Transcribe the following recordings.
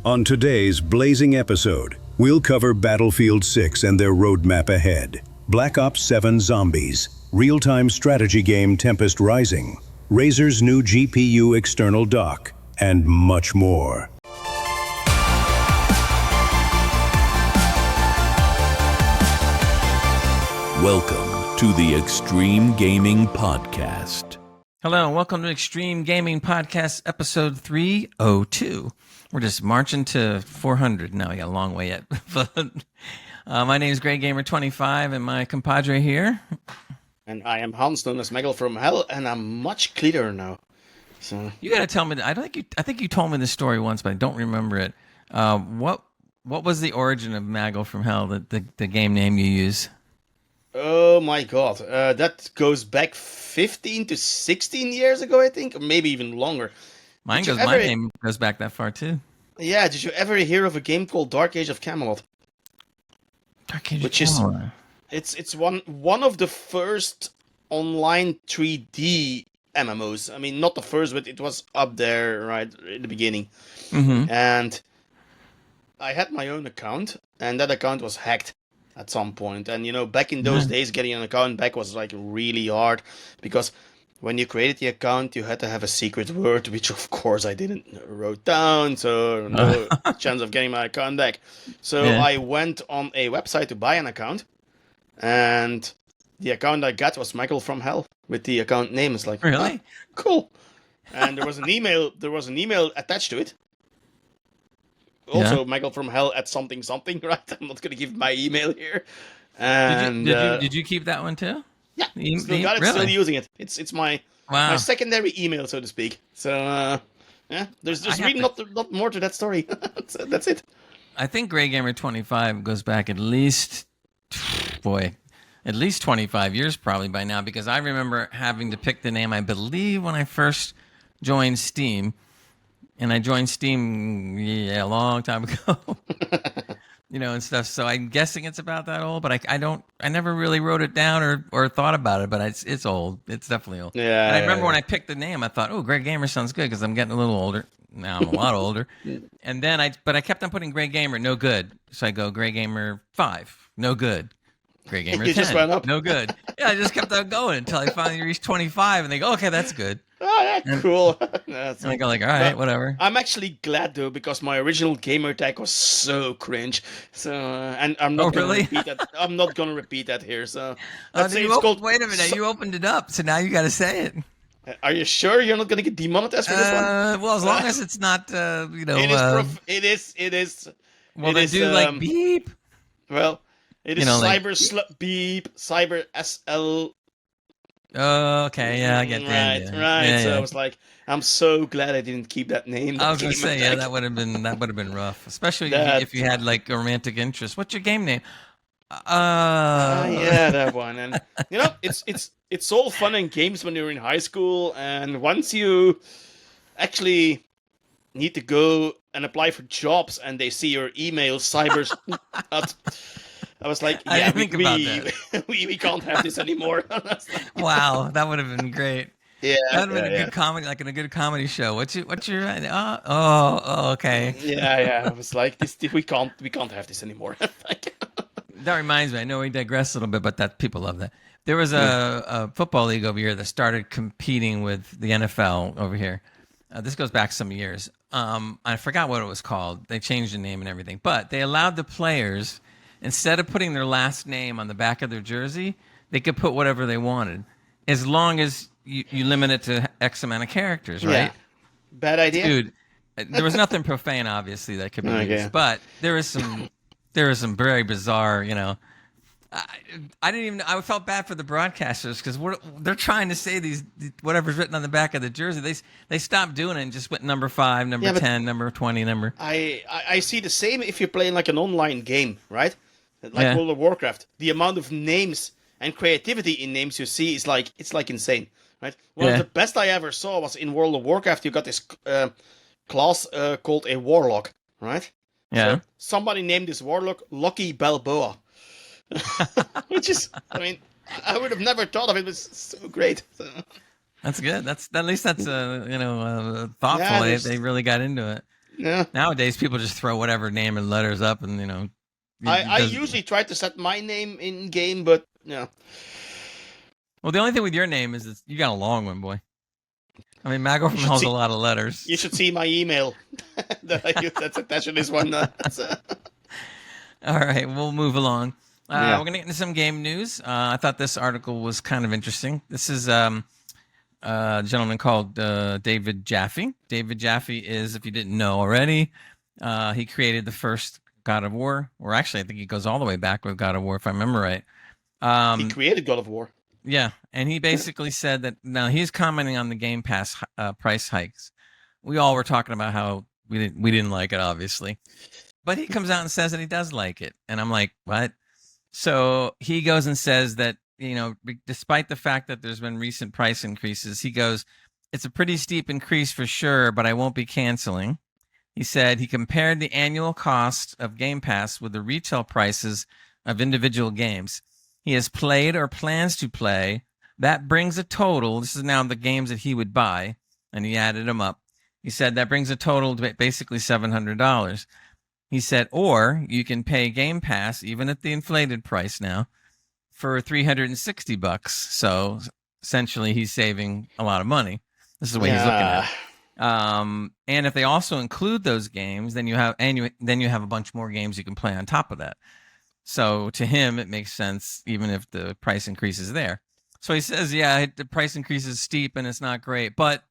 On today's blazing episode, we'll cover Battlefield 6 and their roadmap ahead, Black Ops 7 Zombies, real-time strategy game Tempest Rising, Razer's new GPU external dock, and much more. Welcome to the Extreme Gaming Podcast. Hello, and welcome to Extreme Gaming Podcast, episode 302. We're just marching to 400 now. We got a long way yet. But my name is GreyGamer25, and my compadre here. And I am Hans, known as Meggle from Hell, and I'm much cleaner now. So you got to tell me. I think you told me this story once, but I don't remember it. What was the origin of Maggle from Hell? The game name you use? Oh my god, that goes back 15 to 16 years ago, I think, or maybe even longer. My name goes back that far too. Yeah, did you ever hear of a game called Dark Age of Camelot? Dark Age of Camelot. It's one of the first online 3D MMOs. I mean, not the first, but it was up there right in the beginning. Mm-hmm. And I had my own account, and that account was hacked at some point. And you know, back in those days, getting an account back was like really hard, because when you created the account, you had to have a secret word, which of course I didn't wrote down, so no chance of getting my account back. So I went on a website to buy an account, and the account I got was Michael from Hell with the account name. It's like, really? Cool. And there was an email. There was an email attached to it. Also, Michael from Hell at something, right? I'm not gonna give my email here. And did you keep that one too? Yeah, still using it. It's my secondary email, so to speak. So yeah, there's really not more to that story. That's it. I think GreyGamer25 goes back at least 25 years probably by now, because I remember having to pick the name, I believe, when I first joined Steam. And I joined Steam a long time ago. You know, and stuff. So I'm guessing it's about that old, but I never really wrote it down or thought about it, but it's old. It's definitely old. Yeah. And I remember when I picked the name, I thought, oh, Grey Gamer sounds good, because I'm getting a little older. Now I'm a lot older. And then I kept on putting Grey Gamer, no good. So I go Grey Gamer 5, no good. Grey Gamer 10, just went up. no good. Yeah, I just kept on going until I finally reached 25, and they go, okay, that's good. Oh, yeah, cool. And I go like, all right, whatever. I'm actually glad though, because my original gamer tag was so cringe. So and I'm not gonna repeat that. I'm not gonna repeat that here. So let's say it's called. Wait a minute, you opened it up, so now you got to say it. Are you sure you're not gonna get demonetized for this one? Well, as long as it's not, It is. Well, they do like beep. Well, it is cyber beep, cyber SL. Oh, okay, yeah, I get that. Right. Yeah, so I was like, I'm so glad I didn't keep that name. I was gonna say, that would have been rough, especially if you had like a romantic interest. What's your game name? Yeah, that one. And you know, it's all fun and games when you're in high school, and once you actually need to go and apply for jobs, and they see your email, cyber. I was like, yeah, we can't have this anymore. Wow, that would have been great. Yeah, that would have been a good comedy, like in a good comedy show. What's your? Okay. Yeah. I was like, we can't have this anymore. That reminds me. I know we digress a little bit, but that people love that. There was a football league over here that started competing with the NFL over here. This goes back some years. I forgot what it was called. They changed the name and everything, but they allowed the players, instead of putting their last name on the back of their jersey, they could put whatever they wanted, as long as you limit it to X amount of characters, right? Yeah. Bad idea, dude. There was nothing profane, obviously, that could be used, but there was some very bizarre, you know. I didn't even. I felt bad for the broadcasters, because they're trying to say whatever's written on the back of the jersey. They stopped doing it and just went number 5, number 10, number 20, number. I see the same if you're playing like an online game, right? Like World of Warcraft. The amount of names and creativity in names you see is like insane, right? One of the best I ever saw was in World of Warcraft. You got this class called a Warlock, right? Yeah. So somebody named this Warlock Lucky Balboa. Which is, I mean, I would have never thought of it. It was so great. So. That's good. At least that's thoughtful. Yeah, they really got into it. Yeah. Nowadays, people just throw whatever name and letters up, and I usually try to set my name in game, but yeah. Well, the only thing with your name is that you got a long one, boy. I mean, Mago from Hell's a lot of letters. You should see my email that I use that's attached to this one. All right, we'll move along. Yeah. We're going to get into some game news. I thought this article was kind of interesting. This is a gentleman called David Jaffe. David Jaffe is, if you didn't know already, he created the first God of War. Or actually, I think he goes all the way back with God of War, if I remember right. He created God of War. Yeah, and he basically said that now he's commenting on the Game Pass price hikes. We all were talking about how we didn't like it, obviously. But he comes out and says that he does like it. And I'm like, what? So he goes and says that, despite the fact that there's been recent price increases, he goes, it's a pretty steep increase for sure, but I won't be canceling. He said he compared the annual cost of Game Pass with the retail prices of individual games he has played or plans to play. That brings a total. This is now the games that he would buy, and he added them up. He said that brings a total to basically $700. He said, or you can pay Game Pass, even at the inflated price now, for $360. So essentially, he's saving a lot of money. This is the way he's looking at it. And if they also include those games, then you have a bunch more games you can play on top of that. So to him, it makes sense, even if the price increase is there. So he says, yeah, the price increase is steep and it's not great, but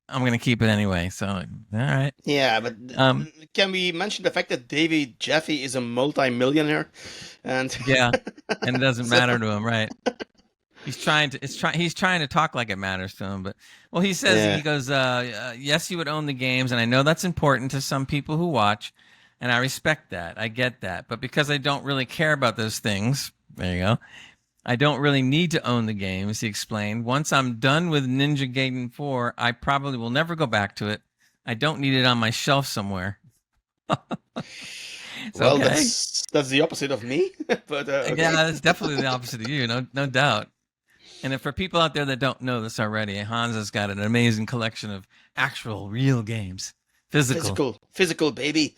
I'm going to keep it anyway. So, all right. Yeah, but can we mention the fact that David Jaffe is a multi-millionaire? And yeah, and it doesn't matter to him, right? He's trying to talk like it matters to him, but he says, he goes, yes, you would own the games, and I know that's important to some people who watch, and I respect that. I get that, but because I don't really care about those things, there you go. I don't really need to own the games, he explained. Once I'm done with Ninja Gaiden 4, I probably will never go back to it. I don't need it on my shelf somewhere. Well, okay. That's the opposite of me. But okay. Yeah, that's definitely the opposite of you, no doubt. And for people out there that don't know this already, Hans has got an amazing collection of actual, real games. Physical, baby.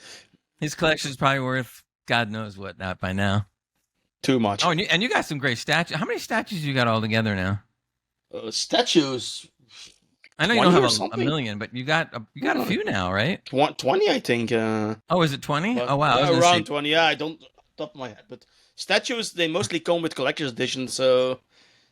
His collection is probably worth God knows what not by now. Too much. Oh, and you got some great statues. How many statues you got all together now? Statues. I know you don't have a million, but you got a few now, right? 20, I think. Oh, is it 20? Oh, wow. Around 20, yeah. I don't top of my head, but statues, they mostly come with collector's edition, so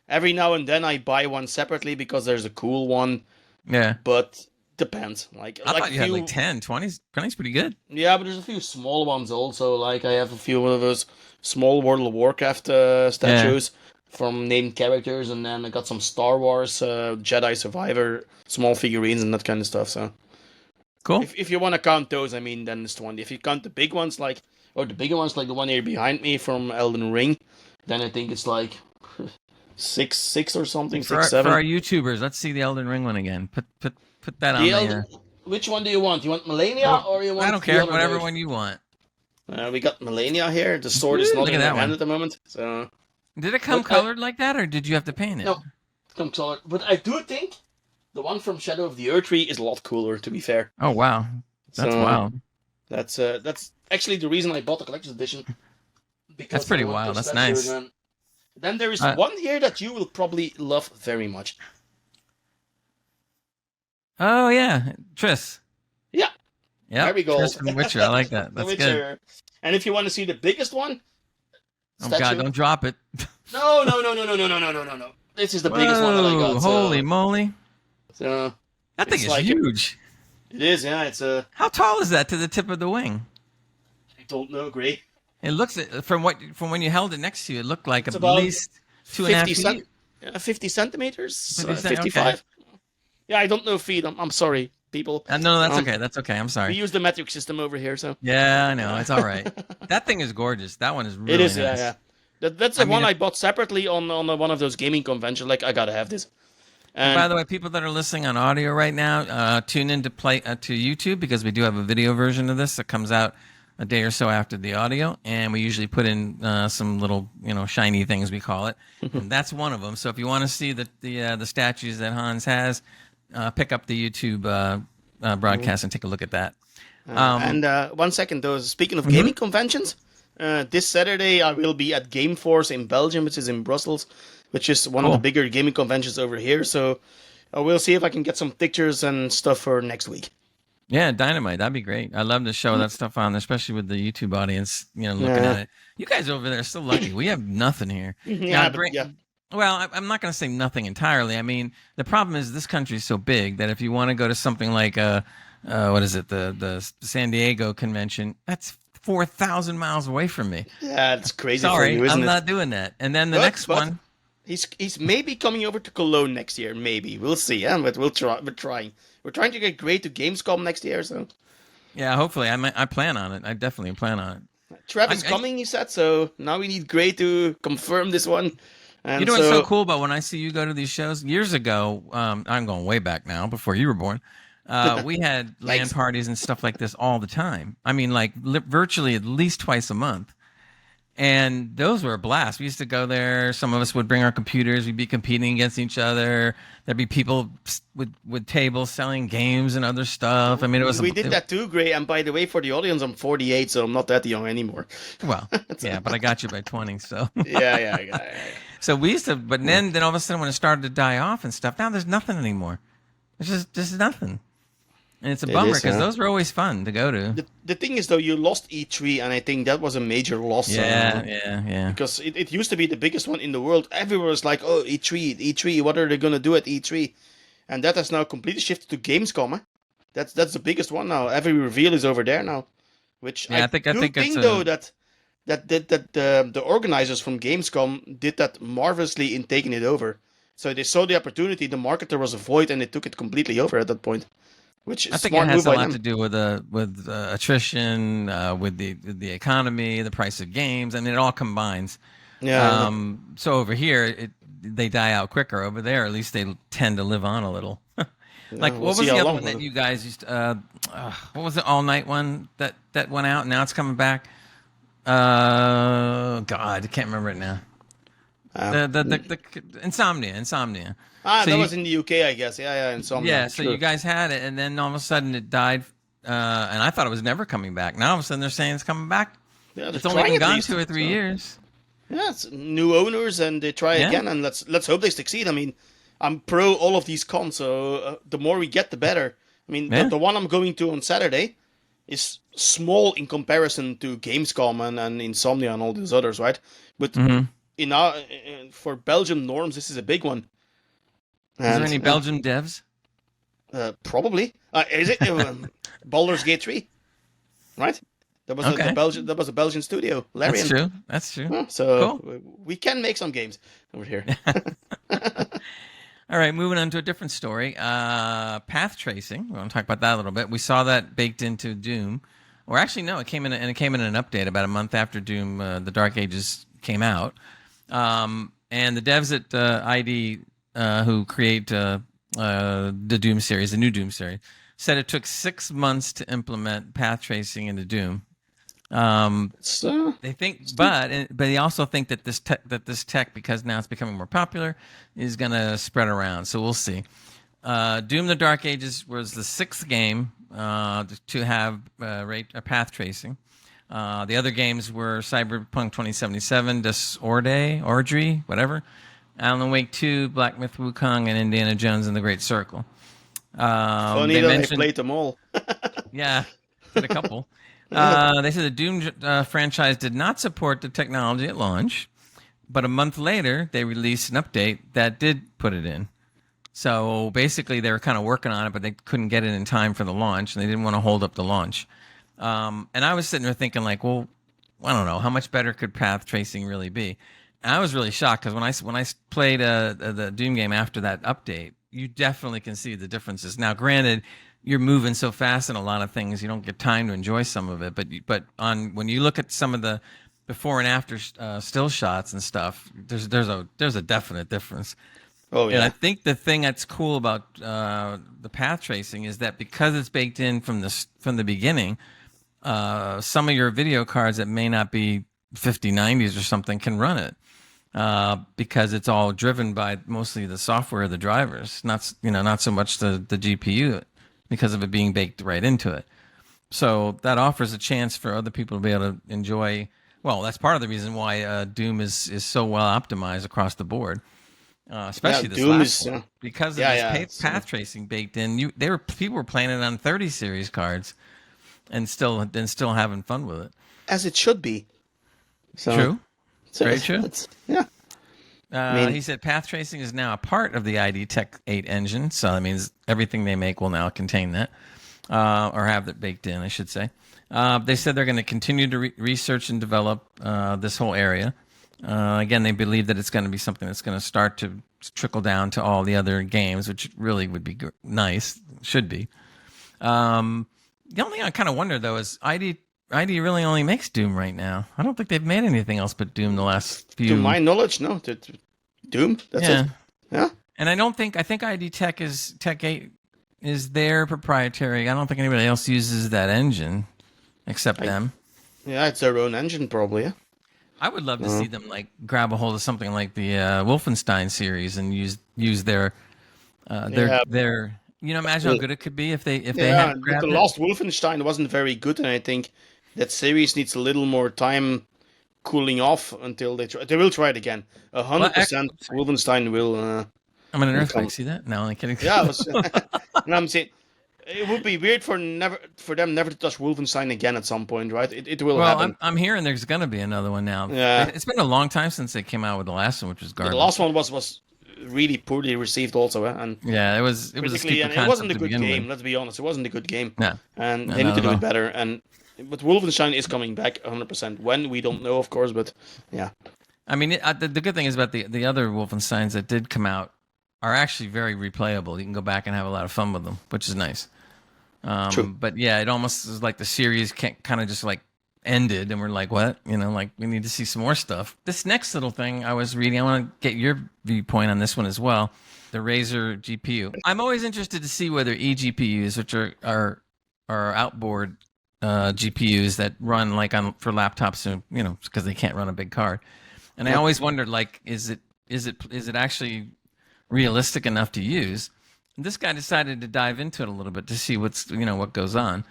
every now and then I buy one separately because there's a cool one. Yeah. But depends. I thought you had like 10, 20's pretty good. Yeah, but there's a few small ones also. Like I have a few of those small World of Warcraft statues from named characters, and then I got some Star Wars Jedi Survivor small figurines and that kind of stuff. So cool. If you want to count those, I mean, then it's 20. If you count the big ones, the bigger ones, like the one here behind me from Elden Ring, then I think it's like six or something. For 6, 7. For our YouTubers, let's see the Elden Ring one again. Put that on there. Which one do you want? You want Melania or you want? I don't care. Whatever one you want. We got Melania here. The sword is not in my hand at the moment. So. Did it come colored like that, or did you have to paint it? No, it comes colored. But I do think the one from Shadow of the Earth Tree is a lot cooler, to be fair. Oh, wow. That's wild. That's actually the reason I bought the collector's edition. That's pretty wild. That's nice. Then there is one here that you will probably love very much. Oh, yeah. Triss. Yeah. Yeah. There we go. Triss from Witcher. I like that. That's good. And if you want to see the biggest one... Oh, God, don't drop it. No. This is the biggest one that I got. Holy moly. So, that thing is huge. It is, yeah. It's How tall is that to the tip of the wing? I don't know, Gray. It looks, from when you held it next to you, it looked like at least 2.5 feet. 50 centimeters? 55. Okay. Yeah, I don't know feet. I'm sorry, people. No, that's okay. That's okay. I'm sorry. We use the metric system over here, so. Yeah, I know. It's all right. That thing is gorgeous. That one is really nice. It is, yeah. That's the one I bought separately on one of those gaming conventions. Like, I gotta have this. And by the way, people that are listening on audio right now, tune in to YouTube, because we do have a video version of this that comes out a day or so after the audio, and we usually put in some little, shiny things, we call it, and that's one of them. So if you want to see the statues that Hans has, pick up the YouTube broadcast and take a look at that. One second though, speaking of gaming conventions, this Saturday I will be at Game Force in Belgium, which is in Brussels, which is one of the bigger gaming conventions over here. So I will see if I can get some pictures and stuff for next week. Yeah, dynamite. That'd be great. I love to show that stuff on there, especially with the YouTube audience, looking at it. You guys over there are so lucky. We have nothing here. Well, I'm not going to say nothing entirely. I mean, the problem is this country is so big that if you want to go to something like what is it, the San Diego convention, that's 4,000 miles away from me. Yeah, it's crazy. Sorry, for you, isn't I'm it? not doing that. And then the next one. He's maybe coming over to Cologne next year. Maybe we'll see. Yeah, but we'll try. We're trying. We're trying to get Gray to Gamescom next year. So yeah, hopefully. I plan on it. I definitely plan on it. Travis coming, he said. So now we need Gray to confirm this one. And you know what's so cool about when I see you go to these shows? Years ago, I'm going way back now, before you were born. We had LAN parties and stuff like this all the time. I mean, like virtually at least twice a month. And those were a blast. We used to go there. Some of us would bring our computers. We'd be competing against each other. There'd be people with tables selling games and other stuff. I mean, we did that too, Gray. And by the way, for the audience, I'm 48, so I'm not that young anymore. Well, yeah, but I got you by 20, so. Yeah. So we used to, but then all of a sudden when it started to die off and stuff, now there's nothing anymore. There's just nothing. And it's a bummer because those were always fun to go to. The thing is, though, you lost E3, and I think that was a major loss. Yeah. Because it used to be the biggest one in the world. Everyone was like, oh, E3, what are they going to do at E3? And that has now completely shifted to Gamescom. Eh? That's the biggest one now. Every reveal is over there now. Which I think though, that the organizers from Gamescom did that marvelously in taking it over. So they saw the opportunity, the marketer was a void, and they took it completely over at that point. Which is I think it has a lot to do with attrition, with the economy, the price of games. I mean, it all combines. Yeah. So over here, they die out quicker. Over there, at least they tend to live on a little. Like, what was the other one that you guys used to, what was the all-night one that went out and now it's coming back? God, I can't remember it now. The Insomnia. That was in the UK, I guess. Yeah, Insomnia. Yeah, so you guys had it, and then all of a sudden it died, and I thought it was never coming back. Now all of a sudden they're saying it's coming back. Yeah, it's only been gone 2 or 3 years. Yeah, it's new owners, and they try again, and let's hope they succeed. I mean, I'm pro all of these cons, so the more we get, the better. I mean, the one I'm going to on Saturday is small in comparison to Gamescom and Insomnia and all these others, right? But in our for Belgium norms, this is a big one. Is there any Belgian devs? Probably. Is it Baldur's Gate 3? Right? That was a Belgian studio. Larian. That's true. So cool. We can make some games over here. All right, moving on to a different story. Path tracing. We want to talk about that a little bit. We saw that baked into Doom. Or actually, no, it came in an update about a month after Doom, The Dark Ages came out. And the devs at ID who create the Doom series, the new Doom series, said it took 6 months to implement path tracing into Doom. They think, but they also think that this tech, because now it's becoming more popular, is going to spread around. So we'll see. Doom: The Dark Ages was the 6th game to have path tracing. The other games were Cyberpunk 2077, Ordre, whatever, Alan Wake 2, Black Myth: Wukong, and Indiana Jones and the Great Circle. Funny that I played them all. Yeah, did a couple. They said the Doom franchise did not support the technology at launch, but a month later they released an update that did put it in. So basically they were kind of working on it, but they couldn't get it in time for the launch, and they didn't want to hold up the launch. And I was sitting there thinking, like, well, I don't know, how much better could path tracing really be? And I was really shocked because when I played the Doom game after that update, you definitely can see the differences. Now, granted, you're moving so fast in a lot of things, you don't get time to enjoy some of it. But when you look at some of the before and after still shots and stuff, there's a definite difference. Oh yeah. And I think the thing that's cool about the path tracing is that because it's baked in from the beginning, some of your video cards that may not be 5090s or something can run it. Because it's all driven by mostly the software of the drivers, not so much the GPU, because of it being baked right into it. So that offers a chance for other people to be able to enjoy. Well, that's part of the reason why Doom is so well optimized across the board, especially this Doom last is one, because of yeah, this path tracing baked in. People were playing it on 30 series cards, and still having fun with it. as it should be. So, True, very true. Yeah. He said path tracing is now a part of the ID Tech 8 engine, so that means everything they make will now contain that, or have that baked in, I should say. They said they're going to continue to research and develop this whole area. Again, they believe that it's going to be something that's going to start to trickle down to all the other games, which really would be nice, should be. The only thing I kind of wonder, though, is ID really only makes Doom right now. I don't think they've made anything else but Doom the last few... To my knowledge, no. Doom, that's it. Yeah. And I think ID Tech 8 is their proprietary. I don't think anybody else uses that engine except them. Yeah, it's their own engine, probably, yeah. I would love to see them like grab a hold of something like the Wolfenstein series and use their imagine how good it could be if they had grabbed the last Wolfenstein wasn't very good, and I think that series needs a little more time cooling off until they will try it again. 100% Wolfenstein will. I'm in an earthquake. See that? No, I'm kidding. Yeah, and I'm saying it would be weird for them never to touch Wolfenstein again at some point, right? It will happen. Well, I'm hearing there's going to be another one now. Yeah, it's been a long time since they came out with the last one, which was garbage. The last one was really poorly received, also, and yeah, it was a and it wasn't a good game. Let's be honest, it wasn't a good game. They need to do it better. But Wolfenstein is coming back 100%. When, we don't know, of course, but yeah. I mean, the good thing is about the other Wolfensteins that did come out are actually very replayable. You can go back and have a lot of fun with them, which is nice. True. But yeah, it almost is like the series kind of just like ended, and we're like, what? Like we need to see some more stuff. This next little thing I was reading, I want to get your viewpoint on this one as well. The Razer GPU. I'm always interested to see whether eGPUs, which are outboard GPUs that run like for laptops, because they can't run a big card. And I always wondered, like, is it actually realistic enough to use? And this guy decided to dive into it a little bit to see what goes on.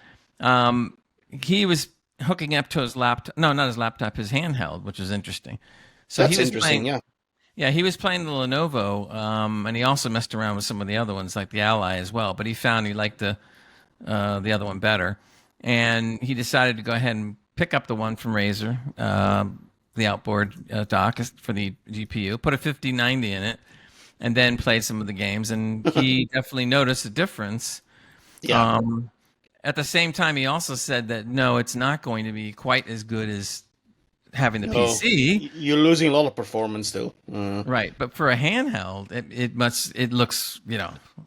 He was hooking up to his laptop, no, not his laptop, his handheld, which is interesting. So That's he was interesting, playing, yeah, he was playing the Lenovo, and he also messed around with some of the other ones, like the Ally as well. But he found he liked the other one better, and he decided to go ahead and pick up the one from Razer, the outboard dock for the GPU, put a 5090 in it, and then played some of the games, and he definitely noticed a difference. Yeah. At the same time, he also said that no, it's not going to be quite as good as having the PC. You're losing a lot of performance still. Right, but for a handheld, it looks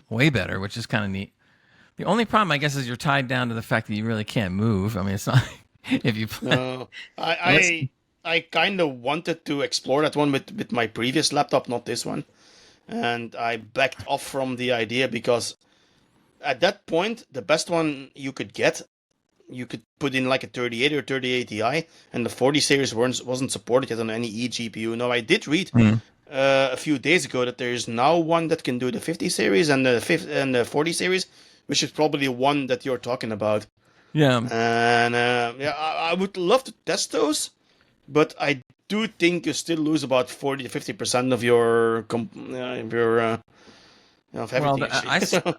way better, which is kind of neat. The only problem, I guess, is you're tied down to the fact that you really can't move. I mean, it's not if you play. No, I kind of wanted to explore that one with my previous laptop, not this one. And I backed off from the idea because at that point, the best one you could get, you could put in like a 38 or 38 Ti, and the 40 series wasn't supported yet on any eGPU. Now, I did read a few days ago that there is now one that can do the 50 series and the 40 series, which is probably the one that you're talking about. Yeah. And I would love to test those, but I do think you still lose about 40 to 50% of your everything.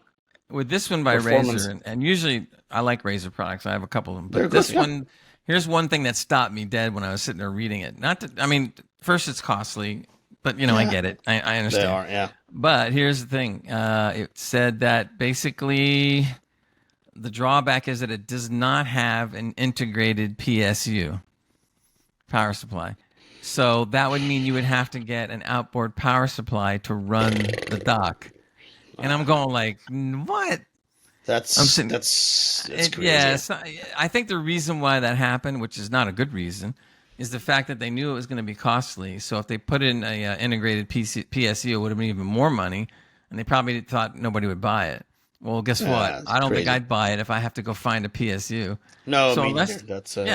With this one by Razer, and usually I like Razer products. I have a couple of them, but this one, here's one thing that stopped me dead when I was sitting there reading it. First it's costly, but I get it. I understand. They are, yeah. But here's the thing. It said that basically the drawback is that it does not have an integrated PSU, power supply. So that would mean you would have to get an outboard power supply to run the dock. And I'm going like, what? That's crazy. Yeah, I think the reason why that happened, which is not a good reason, is the fact that they knew it was going to be costly. So if they put in a integrated PSU, it would have been even more money, and they probably thought nobody would buy it. Well, guess what? I don't think I'd buy it if I have to go find a PSU. No, so unless that's so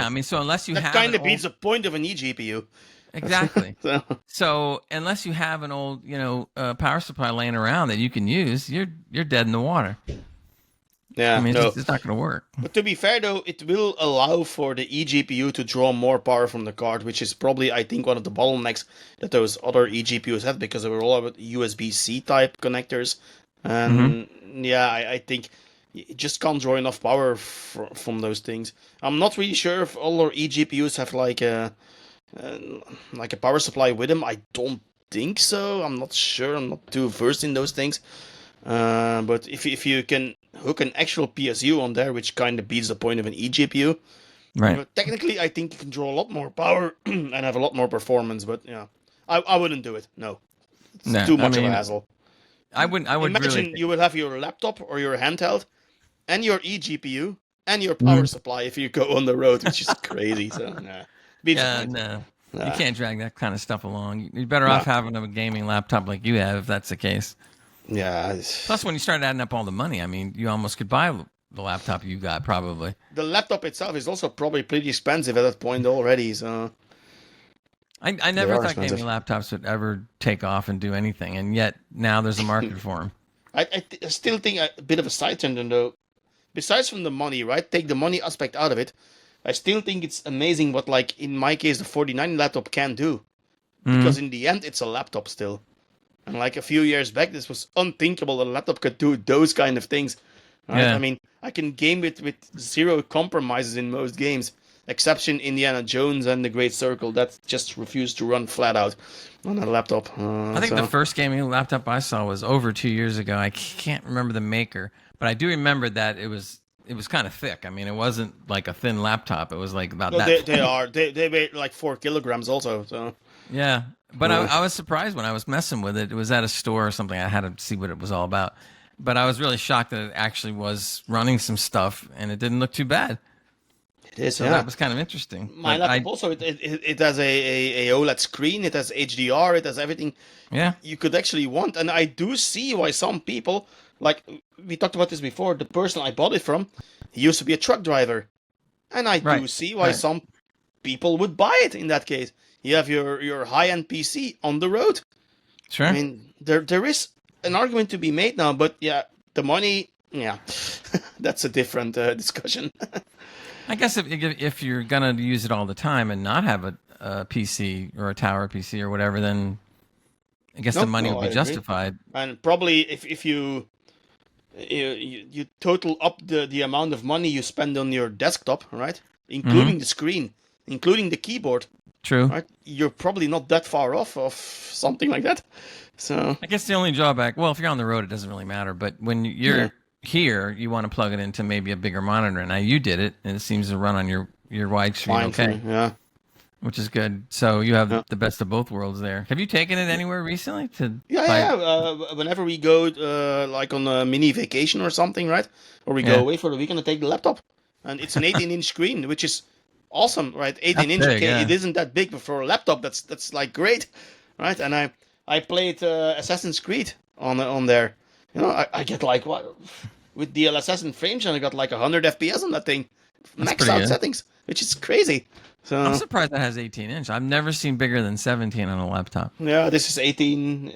unless you that have kind of beats the point of an eGPU. Exactly. So unless you have an old, power supply laying around that you can use, you're dead in the water. Yeah, I mean, no. it's not going to work. But to be fair, though, it will allow for the eGPU to draw more power from the card, which is probably, I think, one of the bottlenecks that those other eGPUs have, because they were all about USB-C type connectors. And yeah, I think it just can't draw enough power from those things. I'm not really sure if all our eGPUs have like a power supply with them. I don't think so. I'm not sure. I'm not too versed in those things. But if you can hook an actual PSU on there, which kind of beats the point of an eGPU, Right. technically I think you can draw a lot more power and have a lot more performance. But yeah, I wouldn't do it. No, it's No, too I much of a mean, hassle. I would Imagine really. you would have your laptop or your handheld and your eGPU and your power supply if you go on the road, which is crazy. So nah, beats the Yeah, point. no. You Nah, can't drag that kind of stuff along. You're better nah. off having a gaming laptop like you have, if that's the case. Yeah, Plus, when you start adding up all the money, I mean, you almost could buy the laptop you got, probably. the laptop itself is also probably pretty expensive at that point already. So I they never are thought expensive. gaming laptops would ever take off and do anything, and yet now there's a market for them. I still think a bit of a side tangent though. Besides from the money, right? Take the money aspect out of it. I still think it's amazing what, like in my case, the 49 laptop can do. Because in the end, it's a laptop still. And like a few years back, this was unthinkable that a laptop could do those kind of things. Right? Yeah. I mean, I can game it with zero compromises in most games. Exception Indiana Jones and the Great Circle that just refused to run flat out on a laptop. I think the first gaming laptop I saw was over 2 years ago. I can't remember the maker, but I do remember that it was kind of thick. I mean, it wasn't like a thin laptop. It was like about No, that. they weigh like 4 kilograms also. So Yeah, but I was surprised when I was messing with it. It was at a store or something. I had to see what it was all about. But I was really shocked that it actually was running some stuff, and it didn't look too bad. it is. So Yeah. that was kind of interesting. My But laptop also it has a OLED screen, it has HDR, it has everything yeah, you could actually want, and I do see why some people, like we talked about this before, the person I bought it from, he used to be a truck driver, and I do Right, see why right. some people would buy it in that case. You have your high end PC on the road. sure. I mean, there is an argument to be made now, but yeah, the money, yeah, that's a different discussion. I guess if you're gonna use it all the time and not have a PC or a tower PC or whatever, then I guess the money No, would I be agree. justified. And probably if you total up the amount of money you spend on your desktop, right, including the screen, including the keyboard, True. right, you're probably not that far off of something like that. So I guess the only drawback, well, if you're on the road, it doesn't really matter. But when you're here, you want to plug it into maybe a bigger monitor. Now you did it, and it seems to run on your widescreen fine for okay, me, yeah. which is good. So you have Yeah. the best of both worlds there. Have you taken it anywhere recently? Whenever we go like on a mini vacation or something, right, or we Yeah. go away for the weekend, I take the laptop, and it's an 18-inch screen, which is awesome, right? 18-inch, big, okay, yeah. it isn't that big, but for a laptop, that's like great, right? And I played Assassin's Creed on there. You know, I get like what with the Assassin frames, and I got like 100 FPS on that thing, maxed pretty out good. settings, which is crazy. So I'm surprised that has 18-inch. I've never seen bigger than 17 on a laptop. yeah, this is 18.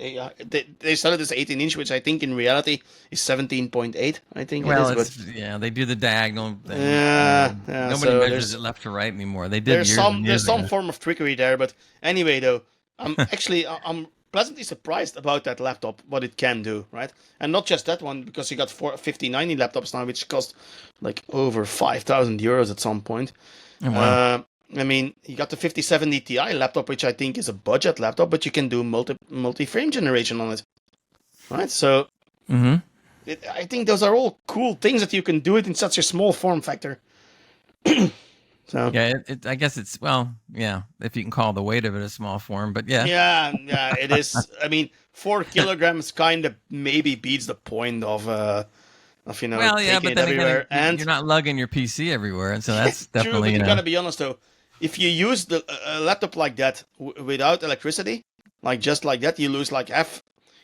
They started this 18-inch, which I think in reality is 17.8. I think Well, it is. it's yeah, they do the diagonal thing. Yeah, yeah, Nobody so measures there's- it left to right anymore. They did There's years and there's years some ago. form of trickery there, but anyway, though, I'm I'm pleasantly surprised about that laptop, what it can do, right? And not just that one, because you got 5090 laptops now, which cost like over 5,000 euros at some point. Oh, wow. I mean, you got the 5070 Ti laptop, which I think is a budget laptop, but you can do multi frame generation on it, right? So Mm-hmm. I think those are all cool things that you can do it in such a small form factor. So Yeah, I guess it's well, yeah, if you can call the weight of it a small form, but yeah, yeah, it is. I mean, 4 kilograms kind of maybe beats the point of you know well, yeah, taking but it then everywhere. again, And you're not lugging your PC everywhere, and so that's true, definitely but you you know, gotta be honest though. If you use the a laptop like that without electricity, like just like that, you lose like half,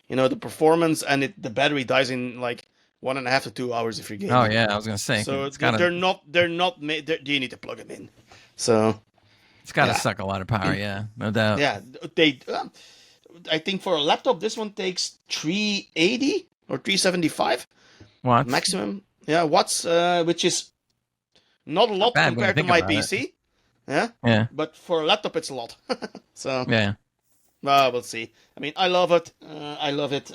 you know, the performance, and the battery dies in like 1.5 to 2 hours if you're gaming. Oh yeah, I was gonna say, So it's gotta they're not made. You need to plug them in. So yeah. suck a lot of power. Yeah, no doubt. yeah, they. I think for a laptop, this one takes 380 or 375 Watts. maximum. Yeah, watts, which is not a Not lot bad when you compared to think my about it. PC. Yeah, Yeah. but for a laptop, it's a lot. So, Yeah. well, we'll see. I mean, I love it. I love it.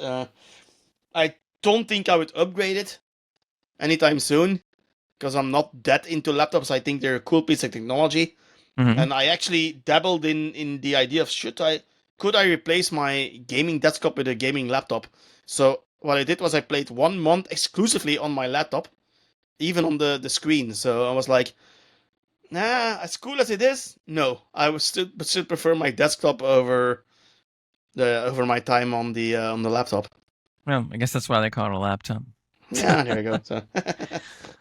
I don't think I would upgrade it anytime soon because I'm not that into laptops. I think they're a cool piece of technology, Hmm. and I actually dabbled in the idea of could I replace my gaming desktop with a gaming laptop. So what I did was I played 1 month exclusively on my laptop, even on the screen. So I was like, nah, as cool as it is, no, I would still prefer my desktop over my time on the laptop. Well, I guess that's why they call it a laptop. Yeah, there you go. So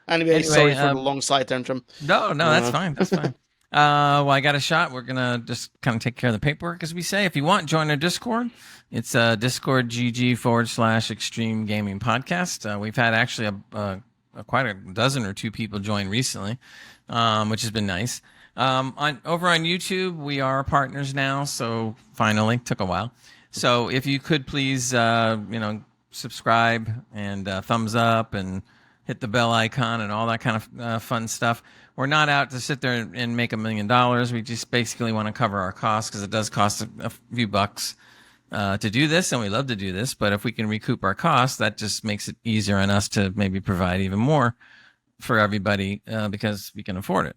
anyway, Anyway, sorry for the long side tantrum. no, that's Uh, fine. That's fine. Well, I got a shot. We're gonna just kind of take care of the paperwork, as we say. If you want, join our Discord. It's Discord GG/Extreme Gaming Podcast. We've had actually quite a dozen or two people join recently, which has been nice. Over on YouTube, we are partners now. So finally, took a while. So if you could please, subscribe and thumbs up and hit the bell icon and all that kind of fun stuff. We're not out to sit there and make $1 million. We just basically want to cover our costs because it does cost a few bucks to do this, and we love to do this. But if we can recoup our costs, that just makes it easier on us to maybe provide even more for everybody because we can afford it.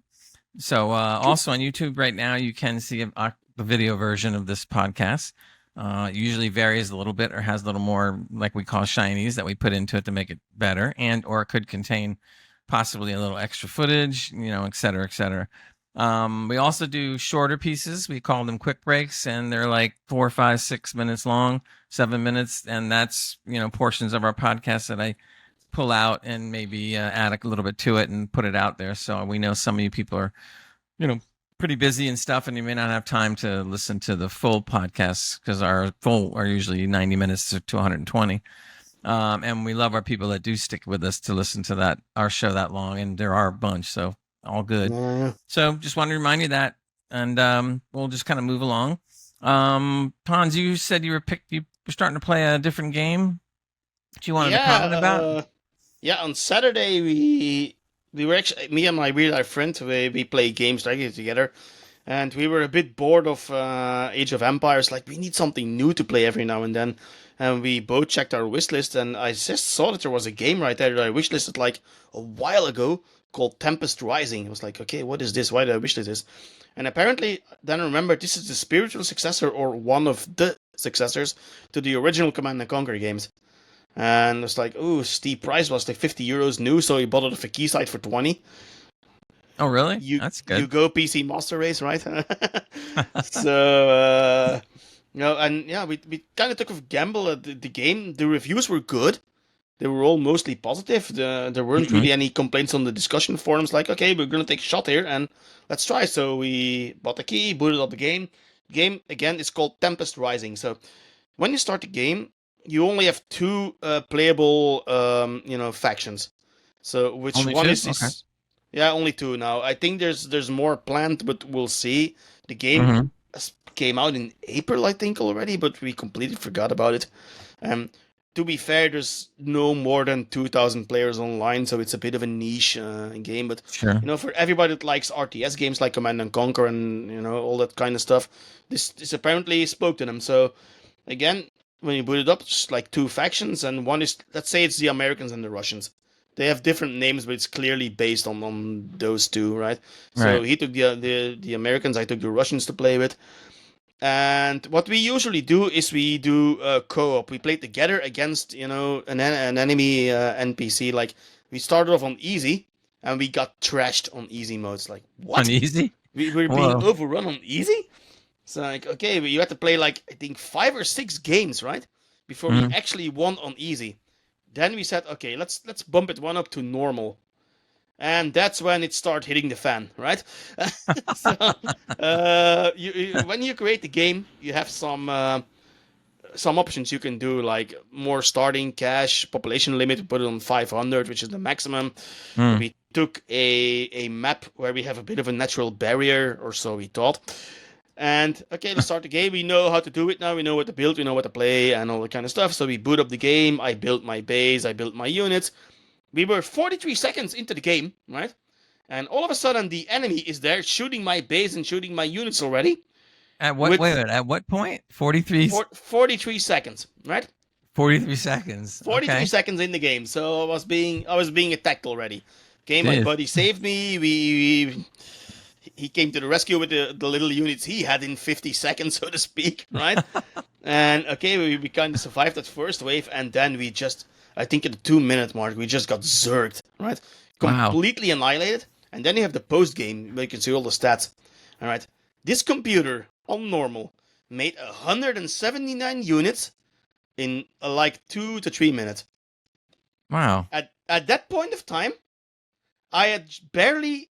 So also on YouTube right now, you can see the video version of this podcast. It usually varies a little bit or has a little more, like we call shinies, that we put into it to make it better, and or it could contain possibly a little extra footage, et cetera, et cetera. We also do shorter pieces. We call them quick breaks, and they're like 4, 5, 6 minutes long, 7 minutes, and that's portions of our podcast that I pull out and maybe add a little bit to it and put it out there. So we know some of you people are, pretty busy and stuff, and you may not have time to listen to the full podcasts because our full are usually 90 minutes to 120. And we love our people that do stick with us to listen to our show that long, and there are a bunch, so all good. yeah. So just wanted to remind you that, and we'll just kind of move along. Hans, you said you were starting to play a different game that you wanted to comment about. Yeah, on Saturday we were actually, me and my real life friend, we play games regularly together, and we were a bit bored of Age of Empires. Like, we need something new to play every now and then, and we both checked our wish list, and I just saw that there was a game right there that I wish listed like a while ago called Tempest Rising. I was like, okay, what is this? Why did I wish this? And apparently, then I remember this is the spiritual successor or one of the successors to the original Command and Conquer games. And it's like, oh, steep price was like €50 new, so he bought it off a Keyside for 20. Oh, really? You That's good. you go PC Master Race, right? So and yeah, we kind of took a gamble at the game. The reviews were good. They were all mostly positive. There weren't really any complaints on the discussion forums. Like, okay, we're gonna take a shot here and let's try. So we bought the key, booted up the game. Game again is called Tempest Rising. So when you start the game, you only have two playable, factions. So which Only one two? is Okay. this? Yeah, only two now. I think there's more planned, but we'll see. The game Mm-hmm. came out in April, I think, already, but we completely forgot about it. To be fair, there's no more than 2,000 players online, so it's a bit of a niche game. But Sure. for everybody that likes RTS games like Command and Conquer and all that kind of stuff, this apparently spoke to them. So again, when you boot it up, it's like two factions, and one is, let's say it's the Americans and the Russians. They have different names, but it's clearly based on those two, right? So Right. he took the Americans, I took the Russians to play with. And what we usually do is we do co-op. We play together against an enemy NPC. Like, we started off on easy, and we got trashed on easy modes. Like, what? Uneasy? We're being Whoa. overrun on easy? It's like, okay, but you had to play like, I think 5 or 6 games, right? Before we Mhm. actually won on easy. Then we said, okay, let's bump it one up to normal. And that's when it started hitting the fan, right? So, when you create the game, you have some options you can do, like more starting cash, population limit, put it on 500, which is the maximum. Mm. We took a map where we have a bit of a natural barrier, or so we thought. And okay, let's start the game. We know how to do it now. We know what to build. We know what to play and all that kind of stuff. So we boot up the game. I built my base. I built my units. We were 43 seconds into the game, right? And all of a sudden, the enemy is there shooting my base and shooting my units already. At what? Wait, at what point? 43 seconds, right? 43 seconds. 43 Okay. seconds in the game, so I was being attacked already. Okay, my Jeez. buddy saved me. He came to the rescue with the little units he had in 50 seconds, so to speak, right? And okay, we kind of survived that first wave, and then we just, I think at the 2-minute mark, we just got zerged, right? Wow. Completely annihilated. And then you have the post game where you can see all the stats. All right, this computer on normal made 179 units in like 2 to 3 minutes. Wow. At that point of time, I had barely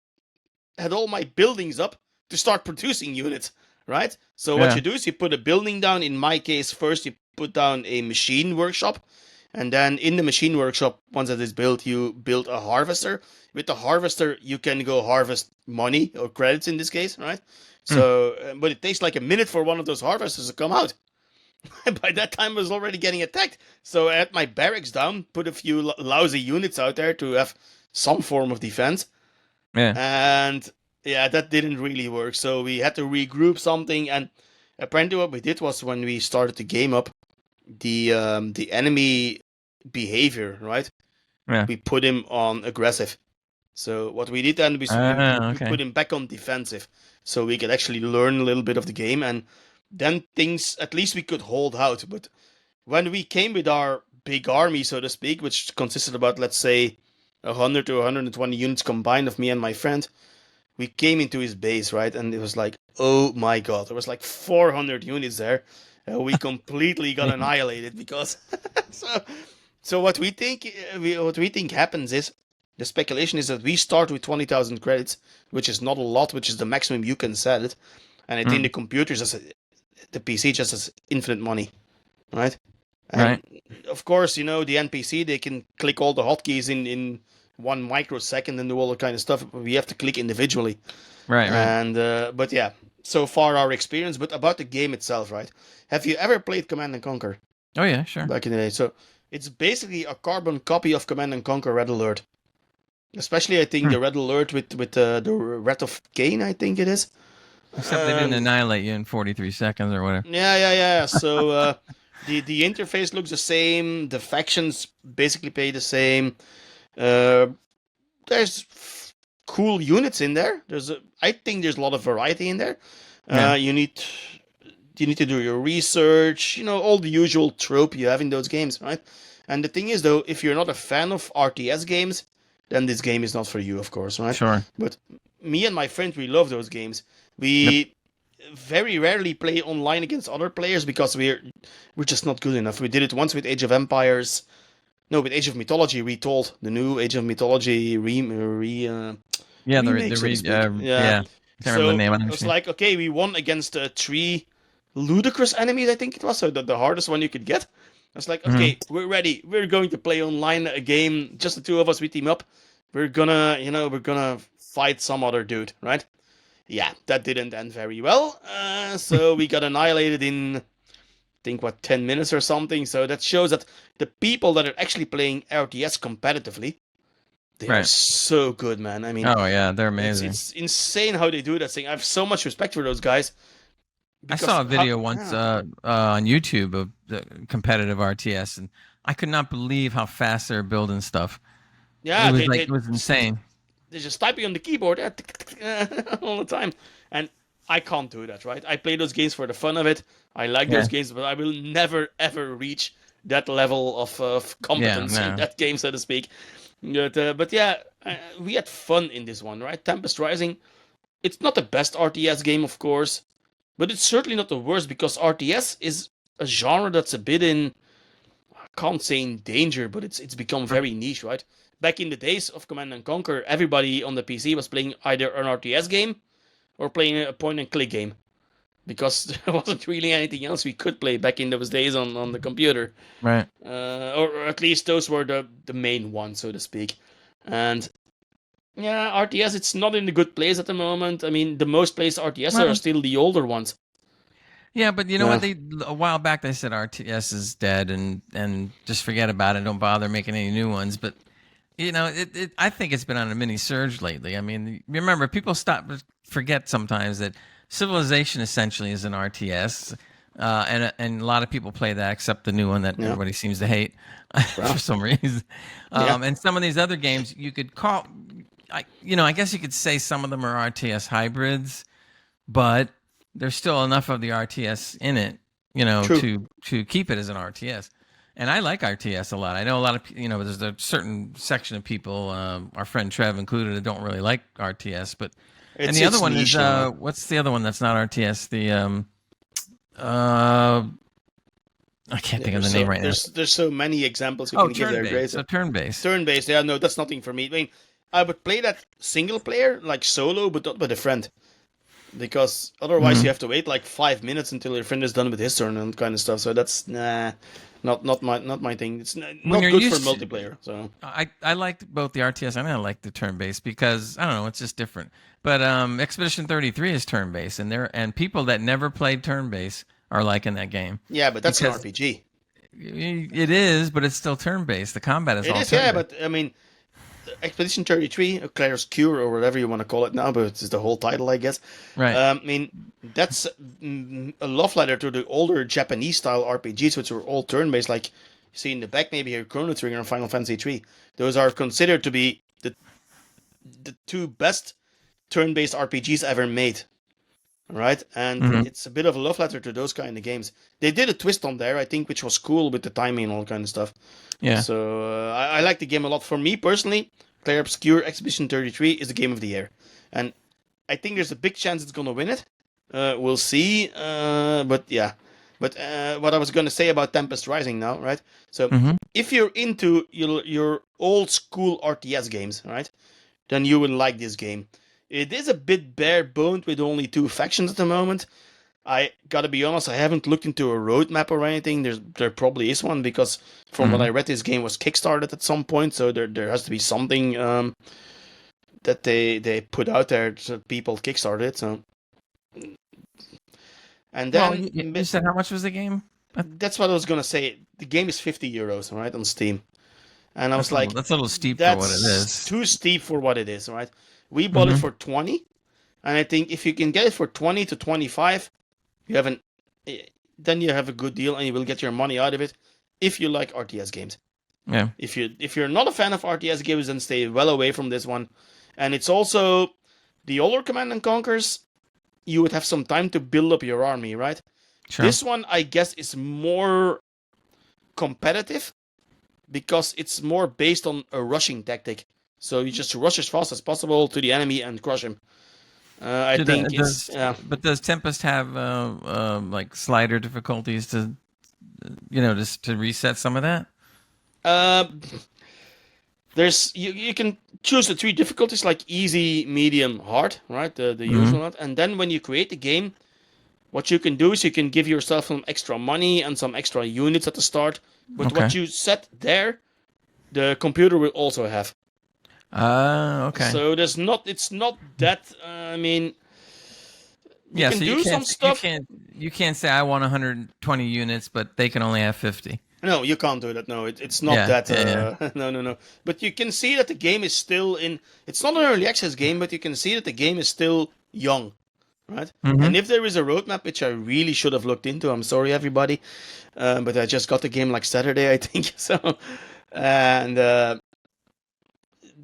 had all my buildings up to start producing units, right? So what Yeah. you do is you put a building down. In my case, first you put down a machine workshop, and then in the machine workshop, once that is built, you build a harvester. With the harvester, you can go harvest money or credits in this case, right? So, but it takes like a minute for one of those harvesters to come out. By that time, I was already getting attacked. So I had my barracks down, put a few lousy units out there to have some form of defense. Yeah. And yeah, that didn't really work. So we had to regroup something. And apparently, what we did was when we started the game up, the enemy behavior, right? Yeah. We put him on aggressive. So what we did then, we put him back on defensive, so we could actually learn a little bit of the game, and then things, at least we could hold out. But when we came with our big army, so to speak, which consisted about, let's say, 100 to 120 units combined of me and my friend, we came into his base, right? And it was like, oh my god, there was like 400 units there. We completely got annihilated because so what we think happens is, the speculation is that we start with 20,000 credits, which is not a lot, which is the maximum you can set it, and I think the computers, the PC just has infinite money, right? And Right. of course, the NPC, they can click all the hotkeys in 1 microsecond and do all the kind of stuff. We have to click individually. Right. And but yeah, so far our experience. But about the game itself, right? Have you ever played Command and Conquer Oh yeah, sure. back in the day? So it's basically a carbon copy of Command and Conquer Red Alert. Especially, I think the Red Alert with the Wrath of Cain, I think it is. Except they didn't annihilate you in 43 seconds or whatever. Yeah. So the interface looks the same. The factions basically play the same. There's cool units in there. I think there's a lot of variety in there. Yeah. You need to do your research. All the usual trope you have in those games, right? And the thing is, though, if you're not a fan of RTS games, then this game is not for you, of course, right? Sure. But me and my friend, we love those games. We very rarely play online against other players because we're just not good enough. We did it once with Age of Empires. No, with Age of Mythology Retold, the new Age of Mythology remake, Yeah, so to speak. yeah. Can't remember the name. It was like, okay, we won against 3 ludicrous enemies, I think it was, so the hardest one you could get. I was like, okay, we're ready. We're going to play online a game. Just the two of us, we team up. We're gonna fight some other dude, right? Yeah, that didn't end very well. So we got annihilated in, I think, 10 minutes or something. So that shows that the people that are actually playing RTS competitively, they are so good, man. I mean, oh yeah, they're amazing. It's insane how they do that thing. I have so much respect for those guys. I saw a video once on YouTube of the competitive RTS, and I could not believe how fast they're building stuff. Yeah, it was insane. They're just typing on the keyboard all the time, and I can't do that, right? I play those games for the fun of it. I like those games, but I will never ever reach that level of competence in that game, so to speak. But yeah, we had fun in this one, right? Tempest Rising. It's not the best RTS game, of course, but it's certainly not the worst, because RTS is a genre that's a bit in, I can't say in danger, but it's become very niche, right? Back in the days of Command and Conquer, everybody on the PC was playing either an RTS game or playing a point-and-click game, because there wasn't really anything else we could play back in those days on the computer. Right. Or at least those were the main ones, so to speak. And yeah, RTS, it's not in a good place at the moment. I mean, the most played RTS are still the older ones. Yeah, but you know what? A while back they said RTS is dead and just forget about it. Don't bother making any new ones. But I think it's been on a mini surge lately. I mean, remember, people forget sometimes that Civilization essentially is an RTS, and a lot of people play that, except the new one that everybody seems to hate for some reason. And some of these other games you could call, I guess you could say some of them are RTS hybrids, but there's still enough of the RTS in it, to keep it as an RTS. And I like RTS a lot. I know a lot of, there's a certain section of people, our friend Trev included, that don't really like RTS. But and the other one is, what's the other one that's not RTS? I can't think of the name right now. There's so many examples you can give there, Grace. So turn-based. Turn-based, yeah, no, that's nothing for me. I mean, I would play that single player, like solo, but not with a friend. Because otherwise you have to wait like 5 minutes until your friend is done with his turn and kind of stuff. So that's, not my thing. It's not good for multiplayer. So I liked both the RTS and I like the turn-based because, I don't know, it's just different. But Expedition 33 is turn-based, and people that never played turn-based are liking that game. Yeah, but that's an RPG. It is, but it's still turn-based. The combat is all turn-based. Yeah, but I mean, Expedition 33, Claire's Cure, or whatever you want to call it now, but it's the whole title, I guess. Right. I mean, that's a love letter to the older Japanese-style RPGs, which were all turn-based, like you see in the back maybe here, Chrono Trigger and Final Fantasy 3. Those are considered to be the two best turn-based RPGs ever made. Right? And it's a bit of a love letter to those kind of games. They did a twist on there, I think, which was cool with the timing and all kind of stuff. Yeah. So I like the game a lot. For me personally, Clair Obscure Expedition 33 is the game of the year. And I think there's a big chance it's going to win it. We'll see. But yeah. But what I was going to say about Tempest Rising now, right? So if you're into your old school RTS games, right, then you will like this game. It is a bit bare-boned with only 2 factions at the moment. I gotta be honest, I haven't looked into a roadmap or anything. There probably is one, because from what I read, this game was kickstarted at some point, so there has to be something that they put out there so people kickstarted it. So, and then you said how much was the game? That's what I was gonna say. The game is €50, right, on Steam, and I was like, that's a little steep for what it is. Too steep for what it is, right? We bought it for 20, and I think if you can get it for 20 to 25, then you have a good deal, and you will get your money out of it if you like RTS games. Yeah. If you're not a fan of RTS games, then stay well away from this one. And it's also the older Command and Conquers. You would have some time to build up your army, right? Sure. This one, I guess, is more competitive because it's more based on a rushing tactic. So you just rush as fast as possible to the enemy and crush him. But does Tempest have like slider difficulties to, just to reset some of that? There's you can choose the 3 difficulties, like easy, medium, hard, right? The usual one. And then when you create the game, what you can do is you can give yourself some extra money and some extra units at the start. But what you set there, the computer will also have. Okay. So it's not that. I mean, you can do some stuff. You can't say I want 120 units, but they can only have 50. No, you can't do that. No, it's not that. No. But you can see that the game is still in. It's not an early access game, but you can see that the game is still young, right? And if there is a roadmap, which I really should have looked into, I'm sorry, everybody, but I just got the game like Saturday, I think. So, and.